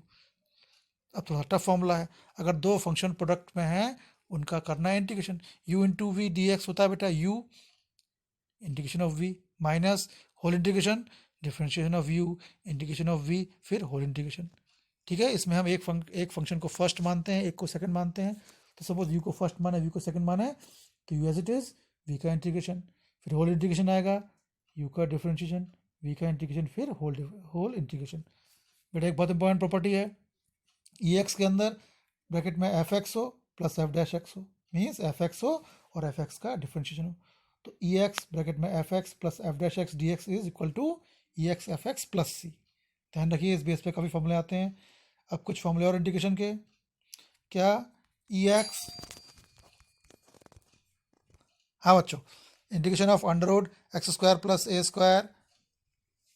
अब थोड़ा tough formula है, अगर दो function product में हैं, उनका करना है integration, u into V D x होता है बेटा u integration of v minus whole integration differentiation of u integration of v फिर होल इंटीग्रेशन। ठीक है, इसमें हम एक फंक्शन को फर्स्ट मानते हैं, एक को सेकंड मानते हैं, तो सपोज u को फर्स्ट माना v को सेकंड माना है, तो u as it is v का इंटीग्रेशन, फिर होल इंटीग्रेशन आएगा, u का डिफरेंशिएशन, v का इंटीग्रेशन, फिर होल इंटीग्रेशन। बेटा एक बहुत इंपॉर्टेंट प्रॉपर्टी है, ex के अंदर ब्रैकेट में एफ एक्स हो प्लस एफ डैश एक्स हो, मीन्स एफ एक्स हो और एफ एक्स का डिफरेंशिएशन हो, तो ई एक्स ब्रैकेट में f x plus f dash x D x is equal to e x f x plus c. ध्यान रखिए, इस बेस पे काफ़ी फॉर्मूले आते हैं। अब कुछ फॉर्मूले और इंटीग्रेशन के, क्या, ई एक्स, हाँ बच्चों, integration of under root x square plus A square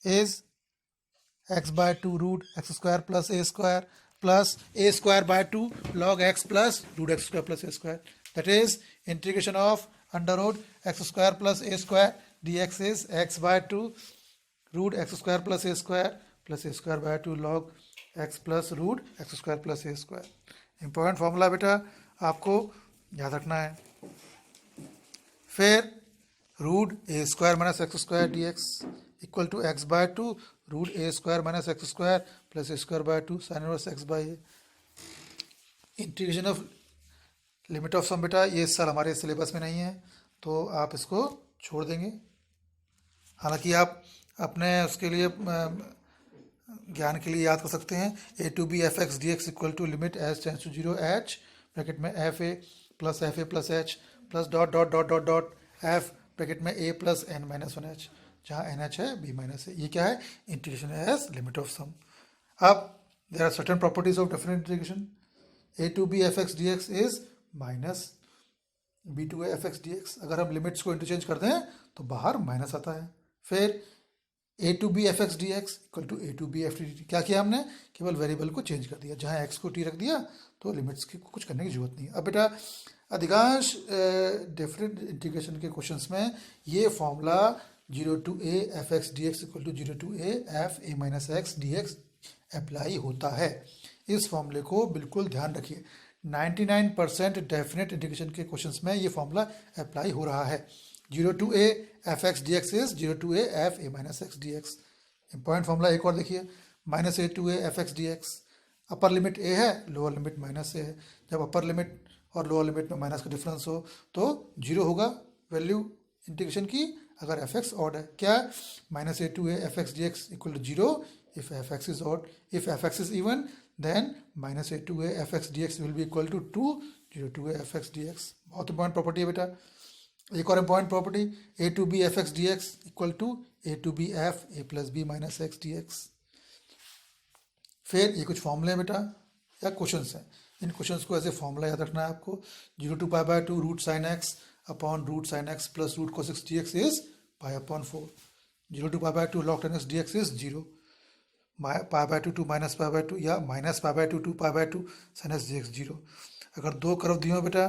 is X by 2 root x square plus A square by 2 log X plus root x square plus A square, that is integration of under root x square plus A square D x is X by 2 root x square plus A square by 2 log X plus root x square plus A square. Important formula बेटा, आपको याद रखना है। फिर root a square minus x square D x equal to x by two root a square minus x square plus A square by two sine inverse x by a. Integration of limit of sum बेटा ये इस साल हमारे syllabus में नहीं है, तो आप इसको छोड़ देंगे। हालांकि आप अपने उसके लिए ज्ञान के लिए याद कर सकते हैं, a to b f x D x equal to limit h tends to zero h bracket में f a plus h plus dot dot dot dot dot f bracket में a plus N minus one h, जहाँ n h है b minus a. ये क्या है? Integration as limit of sum. अब there are certain properties of different integration. A to b f x D x is minus B to F x D X. अगर हम limits को interchange करते हैं तो बाहर माइनस आता है। फिर a to b f x D x equal to a to b f t d. क्या किया हमने? केवल वेरिएबल को चेंज कर दिया, जहाँ एक्स को टी रख दिया तो लिमिट्स की कुछ करने की जरूरत नहीं है। अब बेटा अधिकांश डिफरेंट इंटीग्रेशन के क्वेश्चंस में ये formula zero to A F x D x equal to zero to A F A minus x D X apply होता है। इस फॉर्मूले को बिल्कुल ध्यान रखिए। 99% डेफिनेट इंटीग्रेशन के क्वेश्चंस में ये फॉर्मूला अप्लाई हो रहा है। Zero to A F x D x is zero to A F A minus x D x. Important formula एक और देखिए, minus A to A F x D x. Upper limit a है, lower limit minus a है। जब upper limit और lower limit में minus का difference हो तो जीरो होगा वैल्यू इंटीग्रेशन की, अगर एफ एक्स ऑड है। क्या? Minus A to A F x D x equal to zero if F X is odd. If F X is even then minus a to a fx dx will be equal to 2 0 to a fx dx। बहुत important property है बेटा। एक और important property, a to b fx dx equal to a to b f a plus b minus X dx। फिर ये कुछ फॉर्मूले हैं बेटा या क्वेश्चंस हैं, इन क्वेश्चंस को ऐसे फॉर्मूला याद रखना है आपको। 0 to pi by two root sine x upon root sine x plus root cos x dx is pi upon 4। 0 to pi by two log 10 x dx is 0। Pi by two to minus pi by two या minus pi by two to pi by two sine x D x zero. अगर दो curve दिए हो बेटा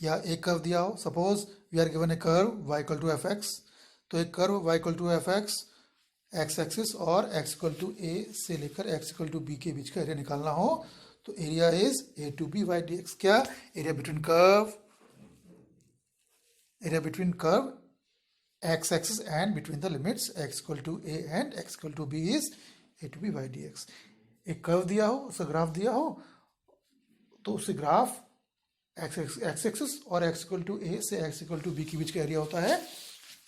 या एक curve दिया हो, suppose we are given a curve y equal to F X, तो एक curve y equal to F X X axis और x इक्वल टू ए से लेकर x इक्वल टू बी के बीच का एरिया निकालना हो तो area is a to b y D x. क्या? Area between curve x axis and between the limits x equal to a and x equal to b is a to b y dx। एक curve दिया हो, उसका graph दिया हो तो उससे graph x axis और x इक्वल टू a से x इक्वल टू b के बीच का एरिया होता है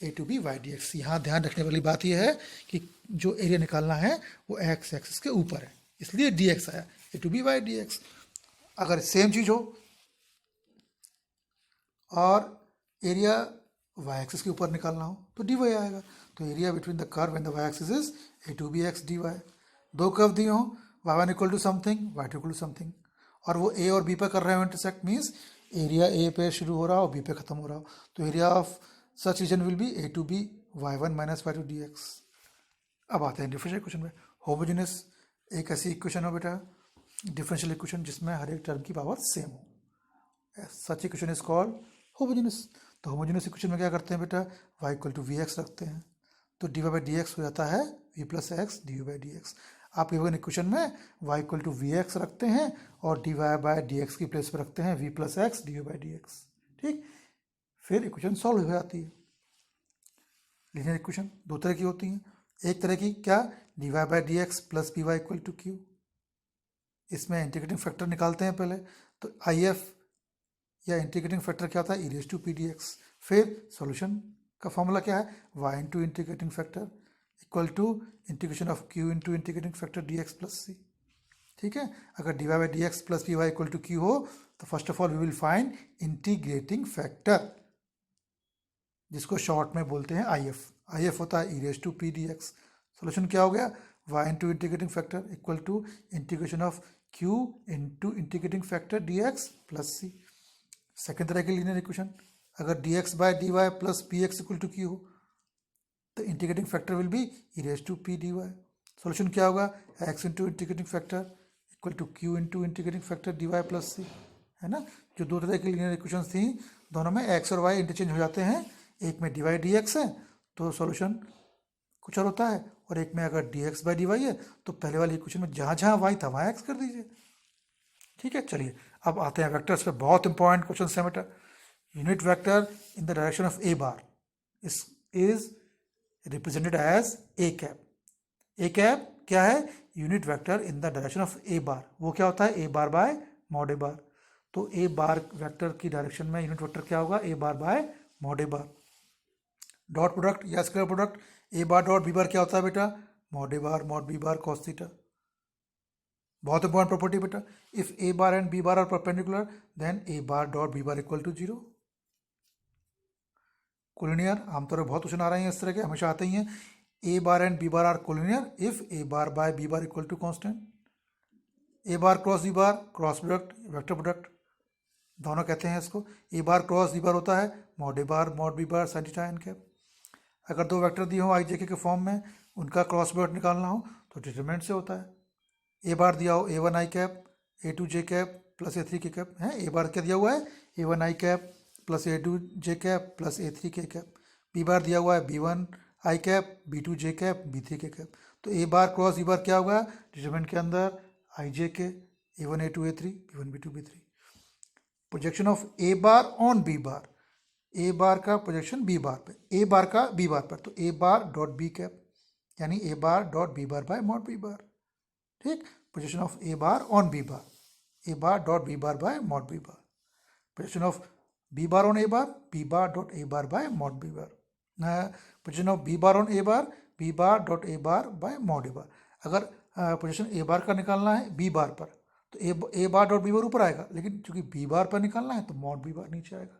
a to b y dx। यहाँ ध्यान रखने वाली बात यह है कि जो एरिया निकालना है वो x एक्सिस के ऊपर है, इसलिए dx आया a to b y dx। अगर सेम चीज हो और एरिया y एक्सिस के ऊपर निकालना हो तो dy आएगा। तो area between the curve and the y axis is a to b x dy। दो कर्व दिए हो, y1 equal to something y2 equal to something, और वो a और b पर कर रहे हो इंटरसेक्ट, मीन्स एरिया a पे शुरू हो रहा हो b पे खत्म हो रहा हो, तो area of such region will be a to b y1 minus y2 dx। अब आते हैं डिफरेंशियल इक्वेशन में। होमोजेनियस एक ऐसी इक्वेशन हो बेटा, डिफरेंशियल इक्वेशन जिसमें हर एक टर्म की पावर सेम हो, such equation is called homogeneous. तो होमोजेनियस इक्वेशन में क्या करते हैं बेटा, y equal to v x रखते हैं तो D Y by D x हो जाता है v plus x d u by D x. आप गिवन इक्वेशन में y equal to v x रखते हैं और d Y by D x की प्लेस पर रखते हैं v plus x d u by D x. ठीक, फिर इक्वेशन सॉल्व हो जाती है। लीनियर इक्वेशन दो तरह की होती हैं, एक तरह की क्या, d Y by D x plus p y equal to q. इसमें इंटीग्रेटिंग फैक्टर निकालते हैं पहले, तो आई एफ या इंटीग्रेटिंग फैक्टर क्या होता है, e raise to p d x. फिर सॉल्यूशन का फॉर्मूला क्या है, y into integrating factor equal to integration of q into integrating factor d x plus c. ठीक है, अगर d Y by D x plus p y equal to q हो तो first of all we will find integrating factor, जिसको short में बोलते हैं I F. I F होता है e raise to p d x. Solution क्या हो गया, y into integrating factor equal to integration of q into integrating factor d x plus c. Second तरह की लीनियर इक्वेशन, अगर d x by d y plus p x equal to q हो तो integrating factor will be e raise to p d y. Solution क्या होगा, x into integrating factor equal to q into integrating factor d y plus c, है ना। जो दो तरह की लीनियर इक्वेशन थी दोनों में एक्स और वाई इंटरचेंज हो जाते हैं, एक में डी वाई डी एक्स है तो सोल्यूशन कुछ और होता है, और एक में अगर d x by d y है तो पहले वाली इक्वेशन में जहाँ जहाँ वाई था वहाँ एक्स कर दीजिए। ठीक है, चलिए अब आते हैं वेक्टर्स पे। बहुत इंपॉर्टेंट क्वेश्चन है बेटा। Unit vector in the direction of a bar is represented as a cap. a cap क्या है? Unit vector in the direction of a bar. वो क्या होता है? A bar by mod a bar. तो a bar vector की direction में unit vector क्या होगा? A bar by mod a bar. Dot product या square product a bar dot b bar क्या होता है बेटा? Mod a bar mod b bar cos theta. बहुत इंपॉर्टेंट प्रॉपर्टी बेटा. If a bar and b bar are perpendicular then a bar dot b bar equal to 0. Collinear आमतौर पर बहुत question आ रहे हैं इस तरह के, हमेशा आते ही हैं. A bar and b bar are collinear if a bar by b bar equal to constant. A bar cross b bar cross product vector product दोनों कहते हैं इसको. ए बार क्रॉस बी बार होता है mod a bar mod b bar sine theta n cap. अगर दो vector दिए हो आई जे के फॉर्म में, उनका क्रॉस प्रोडक्ट निकालना हो तो डिटरमिनेंट से होता है. ए बार दिया हो a one i cap a two j cap plus a three k cap है. ए बार क्या दिया हुआ है? A one i cap plus a two j cap plus a three k cap. B bar दिया हुआ है b one i cap b two j cap b three k cap. तो a bar cross b bar क्या होगा? Determinant के अंदर i j k a one a to a three b one b two b three. Projection of a bar on b bar. A bar का projection B bar पे, ए bar का B bar पर. तो a bar dot b cap यानी a bar dot b bar by mod b bar. ठीक. Projection of a bar on b bar, a bar dot b bar by mod b bar. Projection of b bar on a bar, b bar dot a bar by mod b bar. Position of b bar on a bar, b bar dot a bar by mod a bar. अगर position ए bar का निकालना है B bar पर तो a bar dot b बार ऊपर आएगा, लेकिन चूंकि बी बार पर निकालना है तो मॉड बी बार नीचे आएगा.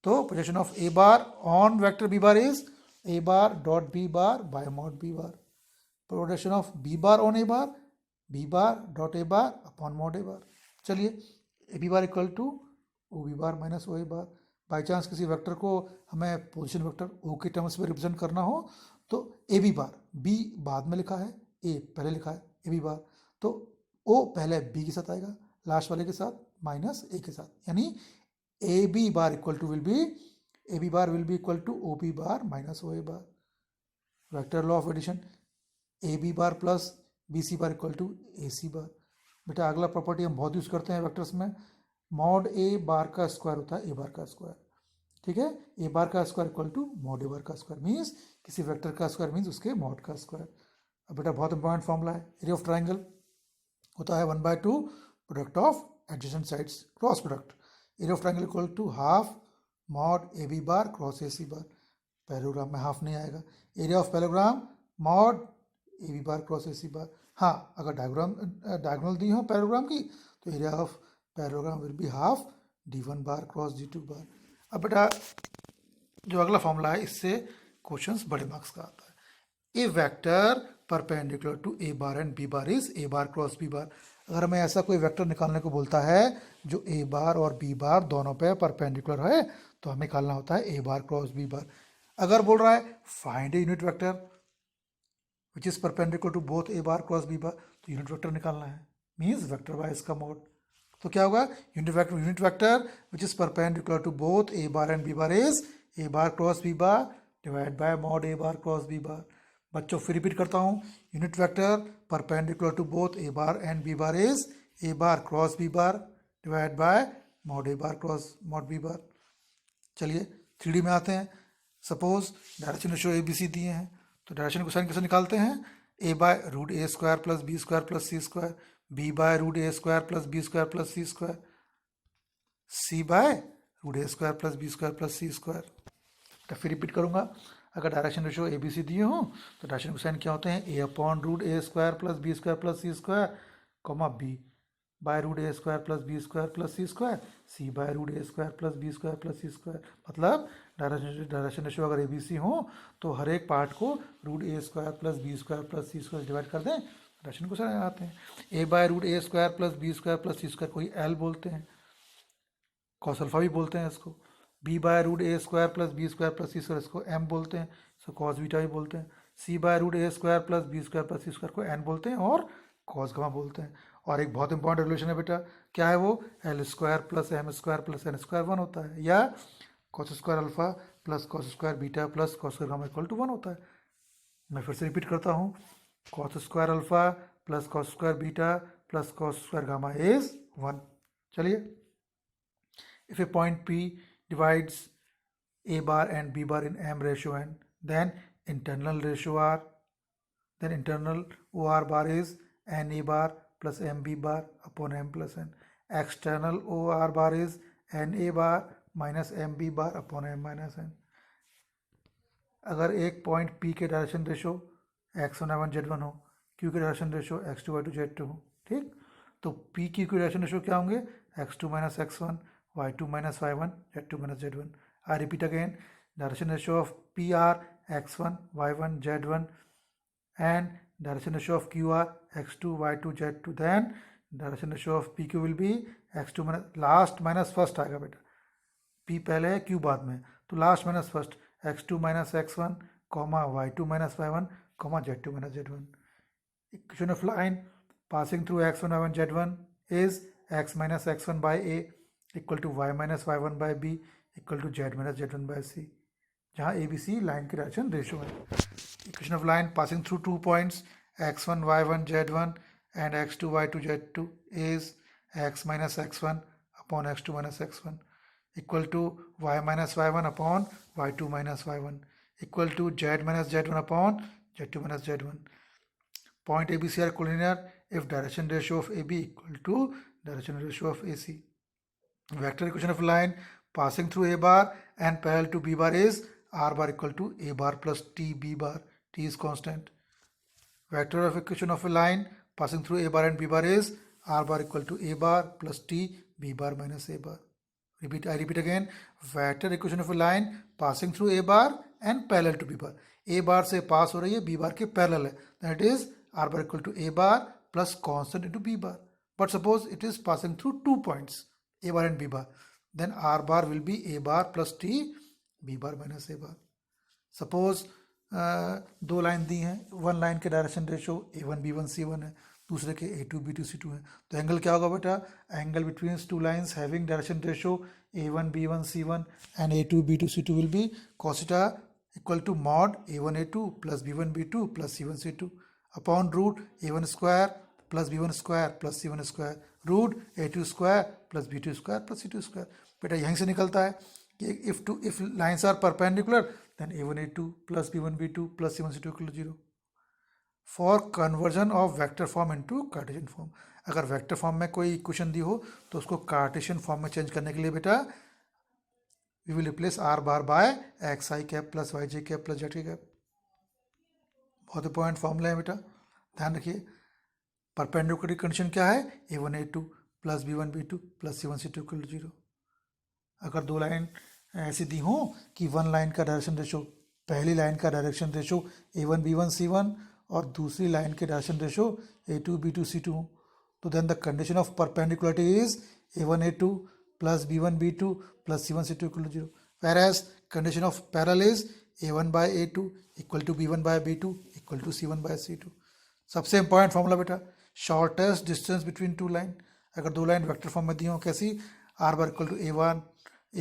तो position of a bar on vector b bar is a bar dot b bar by mod b bar. Projection of b bar on a bar, b bar dot a bar upon mod a bar. चलिए, a b bar equal to o b bar minus o a bar. By chance किसी vector को हमें position vector O के terms में represent करना हो तो ए b बार, B बाद में लिखा है, ए पहले लिखा है, ए बी बार, तो ओ पहले बी के साथ आएगा, लास्ट वाले के साथ माइनस ए के साथ. यानी a b bar equal to will be, a b bar will be equal to o b bar minus o a bar. Vector law of addition, a b bar plus b c bar equal to a c bar. बेटा अगला property हम बहुत use करते हैं vectors में, mod a bar का square होता है ए बार का स्क्वायर. ठीक है. ए बार का square equal to mod a bar का स्क्वायर मीन्स किसी वेक्टर का स्क्वायर मीन्स उसके मॉड का स्क्वायर. अब बेटा बहुत इंपॉर्टेंट फॉर्मूला है, एरिया ऑफ ट्राइंगल होता है 1/2 product of adjacent sides cross product. Area of triangle equal to half mod a b bar cross a c bar. Parallelogram में हाफ नहीं आएगा. Area of parallelogram mod a b bar cross a c बार. हाँ, अगर diagonal दी हो parallelogram की तो area of parallelogram will be half d1 bar cross d2 बार. अब बेटा जो अगला फॉर्मूला है इससे क्वेश्चंस बड़े मार्क्स का आता है. A vector perpendicular to a bar and b bar is a bar cross b bar. अगर हमें ऐसा कोई वेक्टर निकालने को बोलता है जो ए बार और बी बार दोनों पे परपेंडिकुलर है तो हमें निकालना होता है a bar cross b bar. अगर बोल रहा है find a unit vector which is perpendicular to both a bar cross b bar तो यूनिट वेक्टर निकालना है, मीन्स वेक्टर बाय इसका मोड. तो क्या होगा? Unit vector which is perpendicular to both a bar and b bar is a bar cross b bar divide by mod a bar cross b bar. बच्चों फिर repeat करता हूँ, unit vector perpendicular to both a bar and b bar is a bar cross b bar divide by mod a bar cross mod b bar. चलिए 3D में आते हैं. Suppose direction ratio a B c दिए हैं तो direction cosine कैसे निकालते हैं? A by root a square plus B square plus C square, b by root a square plus B square plus C square, c by root a square plus B square plus C square. तो फिर repeat करूंगा, अगर direction ratio a B c दिए हों तो direction cosine क्या होते हैं? A upon root a square plus B square plus C square comma b by root a square plus B square plus C square, c by root a square plus B square plus C square. मतलब direction ratio अगर a B C हो तो हर एक part को root a square plus B square plus C square divide कर दें, direction cosine आते हैं. A by root a square plus B square plus C square कोई एल बोलते हैं, कॉस अल्फा भी बोलते हैं इसको. B by root a square plus B square plus C square इसको एम बोलते हैं, इसको कॉस बीटा भी बोलते हैं. C by root a square plus B square plus C square को एन बोलते हैं और कॉस गामा बोलते हैं. और एक बहुत इंपॉर्टेंट रिलेशन है बेटा, क्या है वो? L square plus m square plus n square 1 होता है, या cos square alpha plus cos square beta plus cos square gamma equal to 1 होता है. मैं फिर से रिपीट करता हूँ, cos square alpha plus cos square beta plus cos square gamma is 1. चलिए, if a point P divides a bar and b bar in m ratio n, then internal ratio r, then internal OR bar is n a bar plus m b bar upon m plus n. External OR bar is n a bar minus m b bar upon m minus n. अगर एक point P के direction ratio x1 y1 z1 हो, Q के direction ratio x2 y2 z2 हो, ठीक, तो P Q के direction ratio क्या होंगे? x2 minus x1, y2 minus y1, z2 minus z1. I repeat again, direction ratio of P are x1 y1 z1 and direction ratio of Q are x2 y2 z2. Then direction ratio of PQ will be x2 minus last minus first आएगा बेटा, P पहले है Q बाद में, तो last minus first x2 minus x1 comma y2 minus y1 comma z2 minus z1. Equation of line passing through x1 y1 z1 is x minus x1 by a equal to y minus y1 by b equal to z minus z1 by c, जहाँ a b c line की direction ratio है. Equation of line passing through 2 points x1 y1 z1 and x2 y2 z2 is x minus x1 upon x2 minus x1 equal to y minus y1 upon y2 minus y1 equal to z minus z1 upon z2 minus z1. Point ABC are collinear if direction ratio of AB equal to direction ratio of AC. Vector equation of line passing through A bar and parallel to B bar is R bar equal to A bar plus T B bar. T is constant. Vector of equation of a line passing through A bar and B bar is R bar equal to A bar plus T B bar minus A bar. I repeat again, vector equation of a line passing through A bar and parallel to B bar. A bar से पास हो रही है, B bar के parallel है, that is R bar equal to A bar plus constant into B bar. But suppose it is passing through 2 points, A bar and B bar, then R bar will be A bar plus T B bar minus A bar. Suppose दो line दी हैं, one line के direction ratio A1 B1 C1 है, दूसरे के A2 B2 C2 है, तो angle क्या होगा बेटा? Angle between two lines having direction ratio A1 B1 C1 and A2 B2 C2 will be cos theta equal to mod A1 A2 plus B1 B2 plus C1 C2 upon root A1 square plus B1 square plus C1 square root A2 square plus B2 square plus C2 square. बेटा यहीं से निकलता है कि if lines are perpendicular then A1 A2 plus B1 B2 plus C1 C2 equal to 0. For conversion of vector form into Cartesian form, अगर vector form में कोई equation दी हो तो उसको कार्टेशियन फॉर्म में चेंज करने के लिए बेटा we will replace r bar by x i cap plus y j cap plus z cap. बहुत इंपॉर्टेंट फॉर्मूला है बेटा, ध्यान रखिए. परपेंडिकुलर कंडीशन क्या है? A1 A2 plus B1 B2 plus C1 C2 equal to 0. अगर दो लाइन ऐसी दी हो कि वन लाइन का डायरेक्शन रेशो, पहली लाइन का direction ratio A1 B1 C1 और दूसरी लाइन के direction ratio A2 B2 C2 हो, तो then the condition of perpendicularity is A1 A2 plus B1 B2 plus C1 C2 equal to 0. whereas condition of parallel is A1 by A2 equal to B1 by B2 equal to C1 by C2. सबसे important formula बेटा, shortest distance between two line. अगर दो line vector form में दी हो कैसी? R bar equal to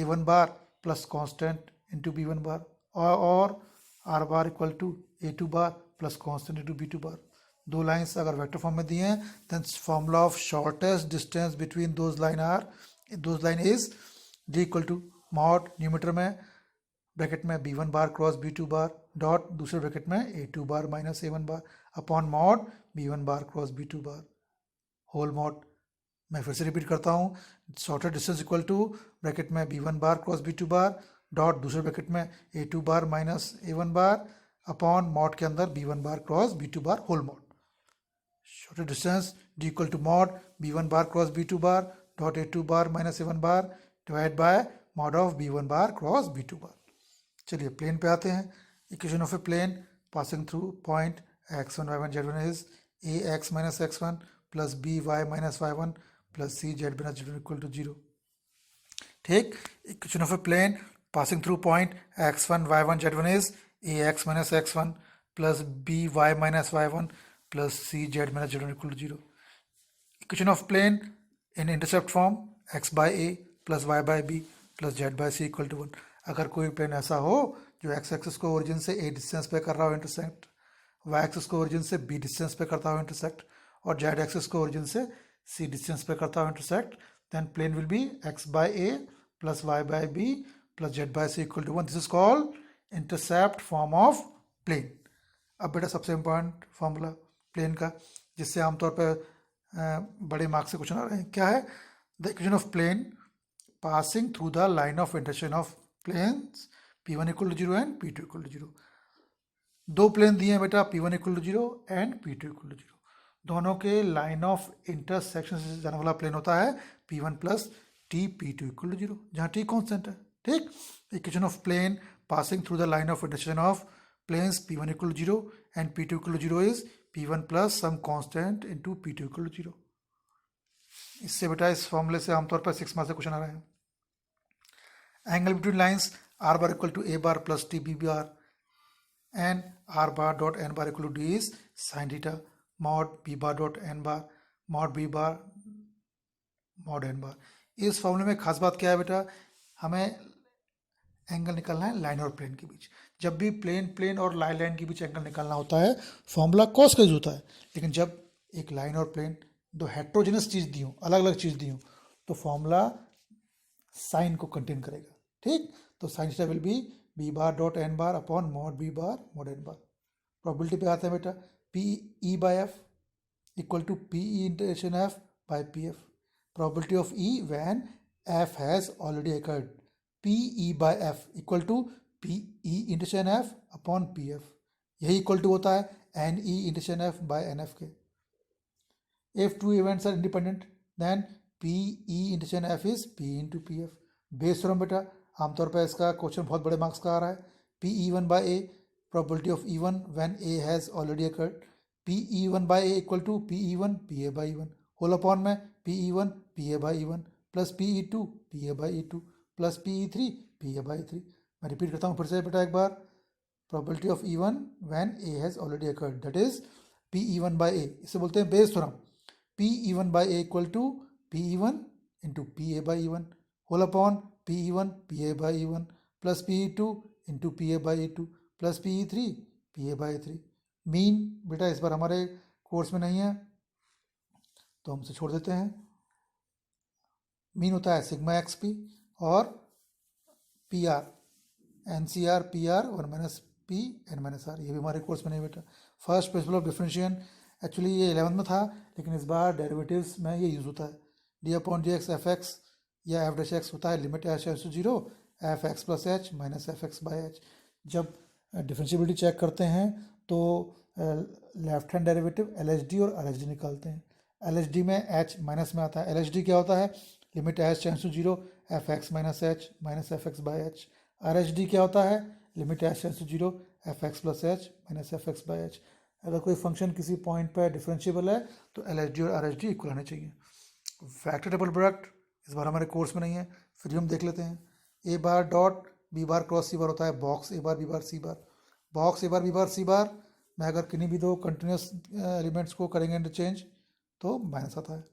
A1 bar plus constant into B1 bar और are bar equal to A2 bar plus constant into B2 bar. दो lines अगर vector form में दिए हैं then formula of shortest distance between those line is D equal to mod numerator में bracket में B1 bar cross B2 bar dot दूसरे bracket में A2 bar minus A1 bar upon mod B1 bar cross B2 bar whole mod. मैं फिर से repeat करता हूँ, shortest distance equal to bracket में B1 bar cross B2 bar dot दूसरे bracket में A2 bar minus A1 bar upon mod के अंदर B1 bar cross B2 bar whole mod. Shortest distance D equal to mod B1 bar cross B2 bar dot A2 bar minus A1 bar divide by mod of B1 bar cross B2 bar. चलिए plane पे आते हैं. Equation of a plane passing through point x1 y1 z1 is ax minus x1 plus by minus y1 plus cz minus z1 equal to 0. ठीक. Equation of a plane passing through point x1 y1 z1 is ax minus x1 plus by minus y1 plus cz minus z1 equal to 0. Equation of plane in intercept form x by a plus y by b plus z by c equal to 1. अगर कोई plane ऐसा हो जो x axis को origin से a distance पे कर रहा हो इंटरसेक्ट, y एक्सिस को ओरिजिन से b डिस्टेंस पे करता हो इंटरसेक्ट और z एक्सिस को ओरिजिन से c डिस्टेंस पे करता हो intersect, then plane will be x by a plus y by b plus z by c equal to 1, this is called intercept form of plane. अब बेटा सबसे important formula plane का, जिससे आमतौर पर बड़े मार्क्स से क्वेश्चन आ रहे हैं, क्या है? The equation of plane passing through the line of intersection of planes P1 equal to 0 and P2 equal to 0। दो प्लेन दिए हैं बेटा, P1 equal to 0 and P2 equal to 0। दोनों के लाइन ऑफ इंटरसेक्शन से जाने वाला प्लेन होता है P1 plus T P2 equal to 0, जहाँ T कॉन्स्टेंट है। ठीक, equation of plane passing through the line of intersection of planes P1 equal to 0 and P2 equal to 0 is P1 plus some constant into P2 equal to 0। इससे बेटा इस फॉर्मूले से आमतौर पर 6 मार्क्स से क्वेश्चन आ रहे हैं। Angle between lines R bar equal to A bar plus T B bar and R bar dot N bar equal to D is sin theta mod B bar dot N bar mod B bar mod N bar। इस फॉर्मूले में खास बात क्या है बेटा, हमें angle निकालना है लाइन और प्लेन के बीच। जब भी प्लेन और लाइन के बीच एंगल निकालना होता है फॉर्मूला कॉस का यूज होता है, लेकिन जब एक लाइन और प्लेन दो हेट्रोजेनस चीज़ दी हो, अलग अलग चीज़ दी हो, तो फॉर्मूला साइन को कंटेन करेगा। ठीक, तो sine theta will be b bar dot n bar upon mod b bar mod n bar. Probability पे आते हैं बेटा, P E by F equal to P E intersection F by P F. Probability of E when F has already occurred, P E by F equal to P E intersection F upon P F. यही equal to होता है N E intersection F by N F के। If two events are independent then P E intersection F is P into P F. Bayes theorem बेटा, आमतौर पर इसका question बहुत बड़े मार्क्स का आ रहा है। P e one by a, probability of e one when a has already occurred, P e one by a equal to P e one p a by e one whole upon में p e one p a by e one plus p e two p a by e two plus p e three p a by three. मैं repeat करता हूँ फिर से बेटा एक बार, probability of e one when a has already occurred, that is p e one by a, इसे बोलते हैं Bayes theorem. P e one by a equal to P e one into p a by e one whole upon p e one p a by e one plus p e two into p a by e two plus p e three p a by three. Mean बेटा इस बार हमारे course में नहीं है तो हम इसे छोड़ देते हैं। मीन होता है सिग्मा एक्स पी और p r, n c r p r one minus p n minus r. ये भी हमारे कोर्स में नहीं बेटा। First principle of differentiation actually ये 11th में था, लेकिन इस बार डेरिवेटिव्स में ये यूज़ होता है। D upon D x f x या एफ डैश एक्स होता है limit h to zero f x plus h minus F x by h. जब डिफरेंशिएबिलिटी चेक करते हैं तो left hand derivative L H D और आर एच डी निकालते हैं। एल एच डी में एच माइनस में आता है। एल एच डी क्या होता है, limit h tends to zero f x minus H minus F x by h. R H D क्या होता है, limit h tends to zero f x plus h minus F x by h. अगर कोई function किसी point पर differentiable है तो L H D और आर एच डी इक्वल होने चाहिए। वेक्टर डबल प्रोडक्ट इस बार हमारे कोर्स में नहीं है, फिर हम देख लेते हैं। A bar dot b bar cross c bar होता है box a bar b bar c bar. Box a bar b bar c bar में अगर किन्हीं भी दो कंटिन्यूस एलिमेंट्स को करेंगे इंटरचेंज तो माइनस आता है।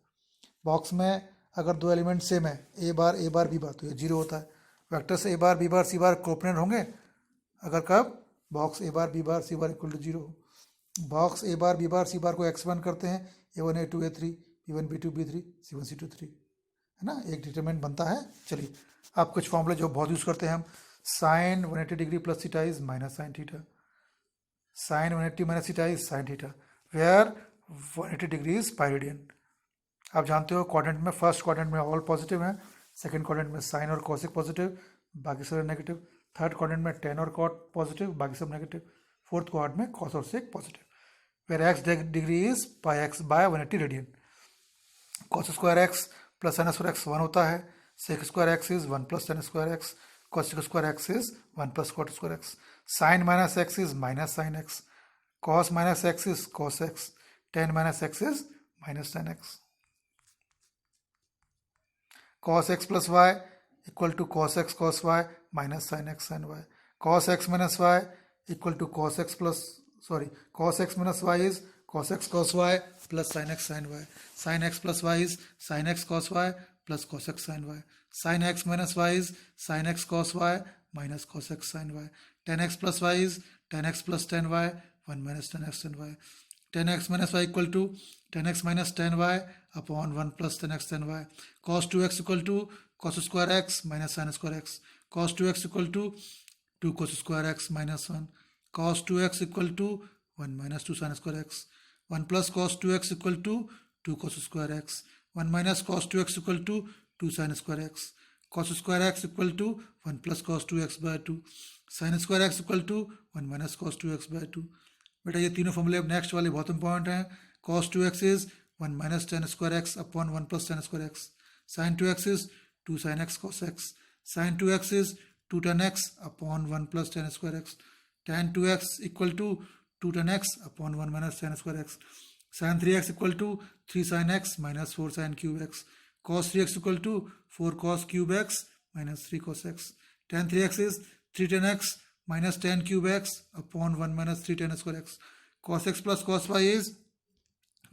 बॉक्स में अगर दो एलिमेंट सेम है ए बार बी बार तो ये जीरो होता है। Vectors a bar b bar c bar coordinate होंगे अगर कब box a bar b bar c bar equal to zero. Box a bar b bar c bar को expand करते हैं, a one a to a three b one b two b three c one c two three, है ना, एक determinant बनता है। चलिए अब कुछ फॉर्मूले जो बहुत यूज़ करते हैं हम, sine 180 degree plus theta is minus sine theta, sine 180 minus theta is sine theta, where 180 degree is pi radian. आप जानते हो क्वाड्रेंट में फर्स्ट क्वाड्रेंट में ऑल पॉजिटिव है, सेकंड क्वाड्रेंट में साइन और कॉसिक पॉजिटिव बाकी सब नेगेटिव, थर्ड क्वाड्रेंट में टेन और कॉट पॉजिटिव बाकी सब नेगेटिव, फोर्थ क्वाड्रेंट में कॉस और sec positive, where x degree is pi x bye 180 radian. Cos square x plus sine square x 1 होता है, sec square x is 1 plus sine square x, cosec square x is 1 plus cot square x, sine minus x is minus sine x, cos minus x is cos x, tan minus x is minus tan x. cos x plus y equal to cos x cos y minus sin x sin y. Cos x minus y equal to cos x minus y is cos x cos y plus sin x sin y. Sin x plus y is sin x cos y plus cos x sin y. Sin x minus y is sin x cos y minus cos x sin y. Tan x plus y is tan x plus tan y 1 minus tan x tan y. Tan x minus y equal to tan x minus tan y upon 1 plus tan x tan y. Cos 2x equal to cos square x minus sin square x. cos 2x equal to 2 cos square x minus 1, cos 2x equal to 1 minus 2 sin square x, 1 plus cos 2x equal to 2 cos square x, 1 minus cos 2x equal to 2 sin square x, cos square x equal to 1 plus cos 2x by 2, sin square x equal to 1 minus cos 2x by 2। बेटा ये तीनों फॉर्मूले अब next वाले बहुत important हैं। cos 2x is 1 minus tan square x upon 1 plus tan square x, sin 2x is 2 sin x cos x, sin 2x is 2 tan x upon 1 plus tan square x, tan 2x equal to 2 tan x upon 1 minus tan square x, sin 3x equal to 3 sin x minus 4 sin cube x, cos 3x equal to 4 cos cube x minus 3 cos x, tan 3x is 3 tan x minus tan cube x upon 1 minus 3 tan square x, cos x plus cos y is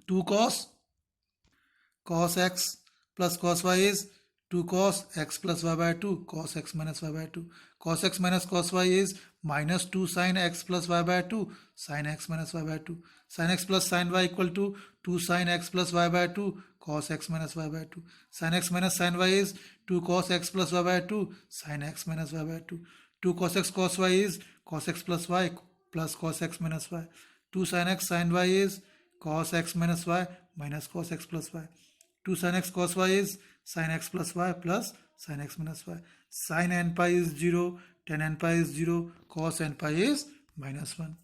2 cos x plus cos y is 2 cos x plus y by 2 cos x minus y by 2, cos x minus cos y is minus 2 sin x plus y by 2 sin x minus y by 2, sin x plus sin y equal to 2 sin x plus y by 2 cos x minus y by 2, sin x minus sin y is 2 cos x plus y by 2 sin x minus y by 2, 2 cos x cos y is cos x plus y plus cos x minus y, 2 sin x sin y is cos x minus y minus cos x plus y, 2 sin x cos y is sin x plus y plus sin x minus y, sin n pi is 0, tan n pi is 0, cos n pi is minus 1.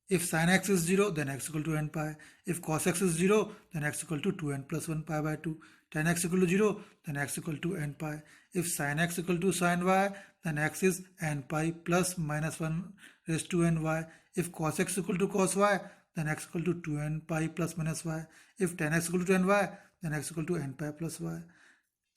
If sin x is 0, then x equal to n pi. If cos x is 0, then x equal to 2n plus 1 pi by 2. Tan x equal to 0, then x equal to n pi. If sin x equal to sin y, then x is n pi plus minus 1 raised to n y. If cos x equal to cos y, then x equal to 2n pi plus minus y. If tan x equal to tan y, then x equal to n pi plus y.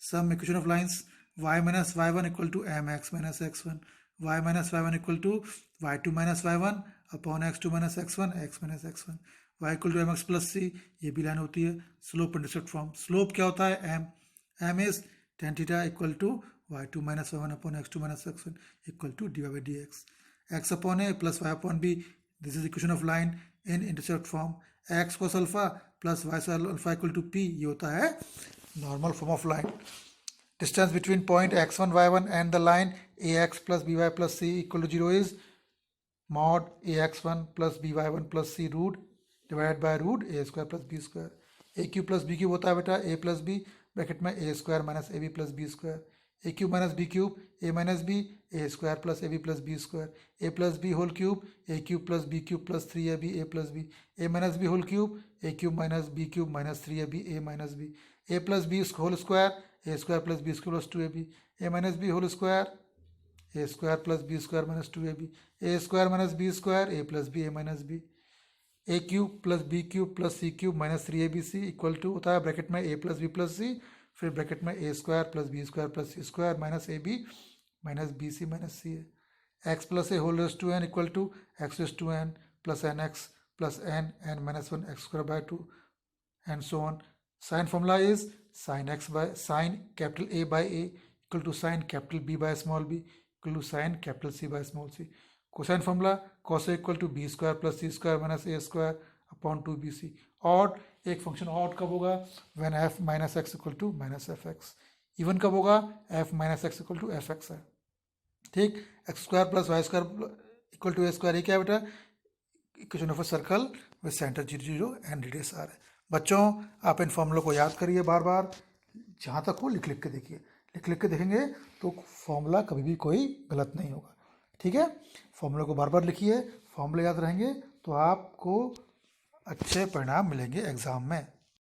Some equation of lines: y minus y1 equal to mx minus x1, y minus y1 equal to y2 minus y1 upon x2 minus x1 x minus x1, y equal to mx plus c, ये भी line होती है slope intercept form. Slope क्या होता है? m is tan theta equal to y2 minus y1 upon x2 minus x1 equal to dy by dx, x upon a plus y upon b, this is equation of line in intercept form, x cos alpha plus y sin alpha equal to p, ये होता है normal form of line. Distance between point x1 y1 and the line ax plus by plus c equal to 0 is mod ax1 plus by1 plus c root divided by root a square plus b square. a cube plus B cube होता है बेटा a plus b bracket में a square minus A b plus B square, a cube minus b cube a minus B a square plus a b plus B square, a plus B whole cube a cube plus B cube plus 3ab a plus B, a minus B whole cube a cube minus b cube minus 3ab a minus B, a plus B whole square a square plus B square plus 2ab, a minus B whole square a square plus B square minus 2ab, a square minus B square a plus B a minus B, a cube plus B cube plus C cube minus 3abc equal to होता है bracket में a plus B plus C, फिर bracket में a square plus B square plus C square minus A B minus B C minus C है, X plus A whole raise to N equal to X raise to N plus N X plus N minus 1 X square by 2 and so on. Sine formula is sine X by sine capital A by A equal to sine capital B by small B equal to sine capital C by small C. Cosine formula cos equal to B square plus C square minus A square upon 2bc. Odd, एक function odd कब होगा? When f minus X equal to minus F X. Even कब होगा? f minus X equal to F X है. ठीक, X square plus Y square equal to A square, ये क्या है बेटा? Equation of a circle with centre 0 and radius r है. बच्चों आप इन फॉर्मूलों को याद करिए बार बार, जहाँ तक हो लिख लिख के देखिए, लिख लिख के देखेंगे तो फॉर्मूला कभी भी कोई गलत नहीं होगा. ठीक है, फॉर्मूला को बार बार लिखिए, फॉर्मूले याद रहेंगे तो आपको अच्छे परिणाम मिलेंगे एग्जाम में.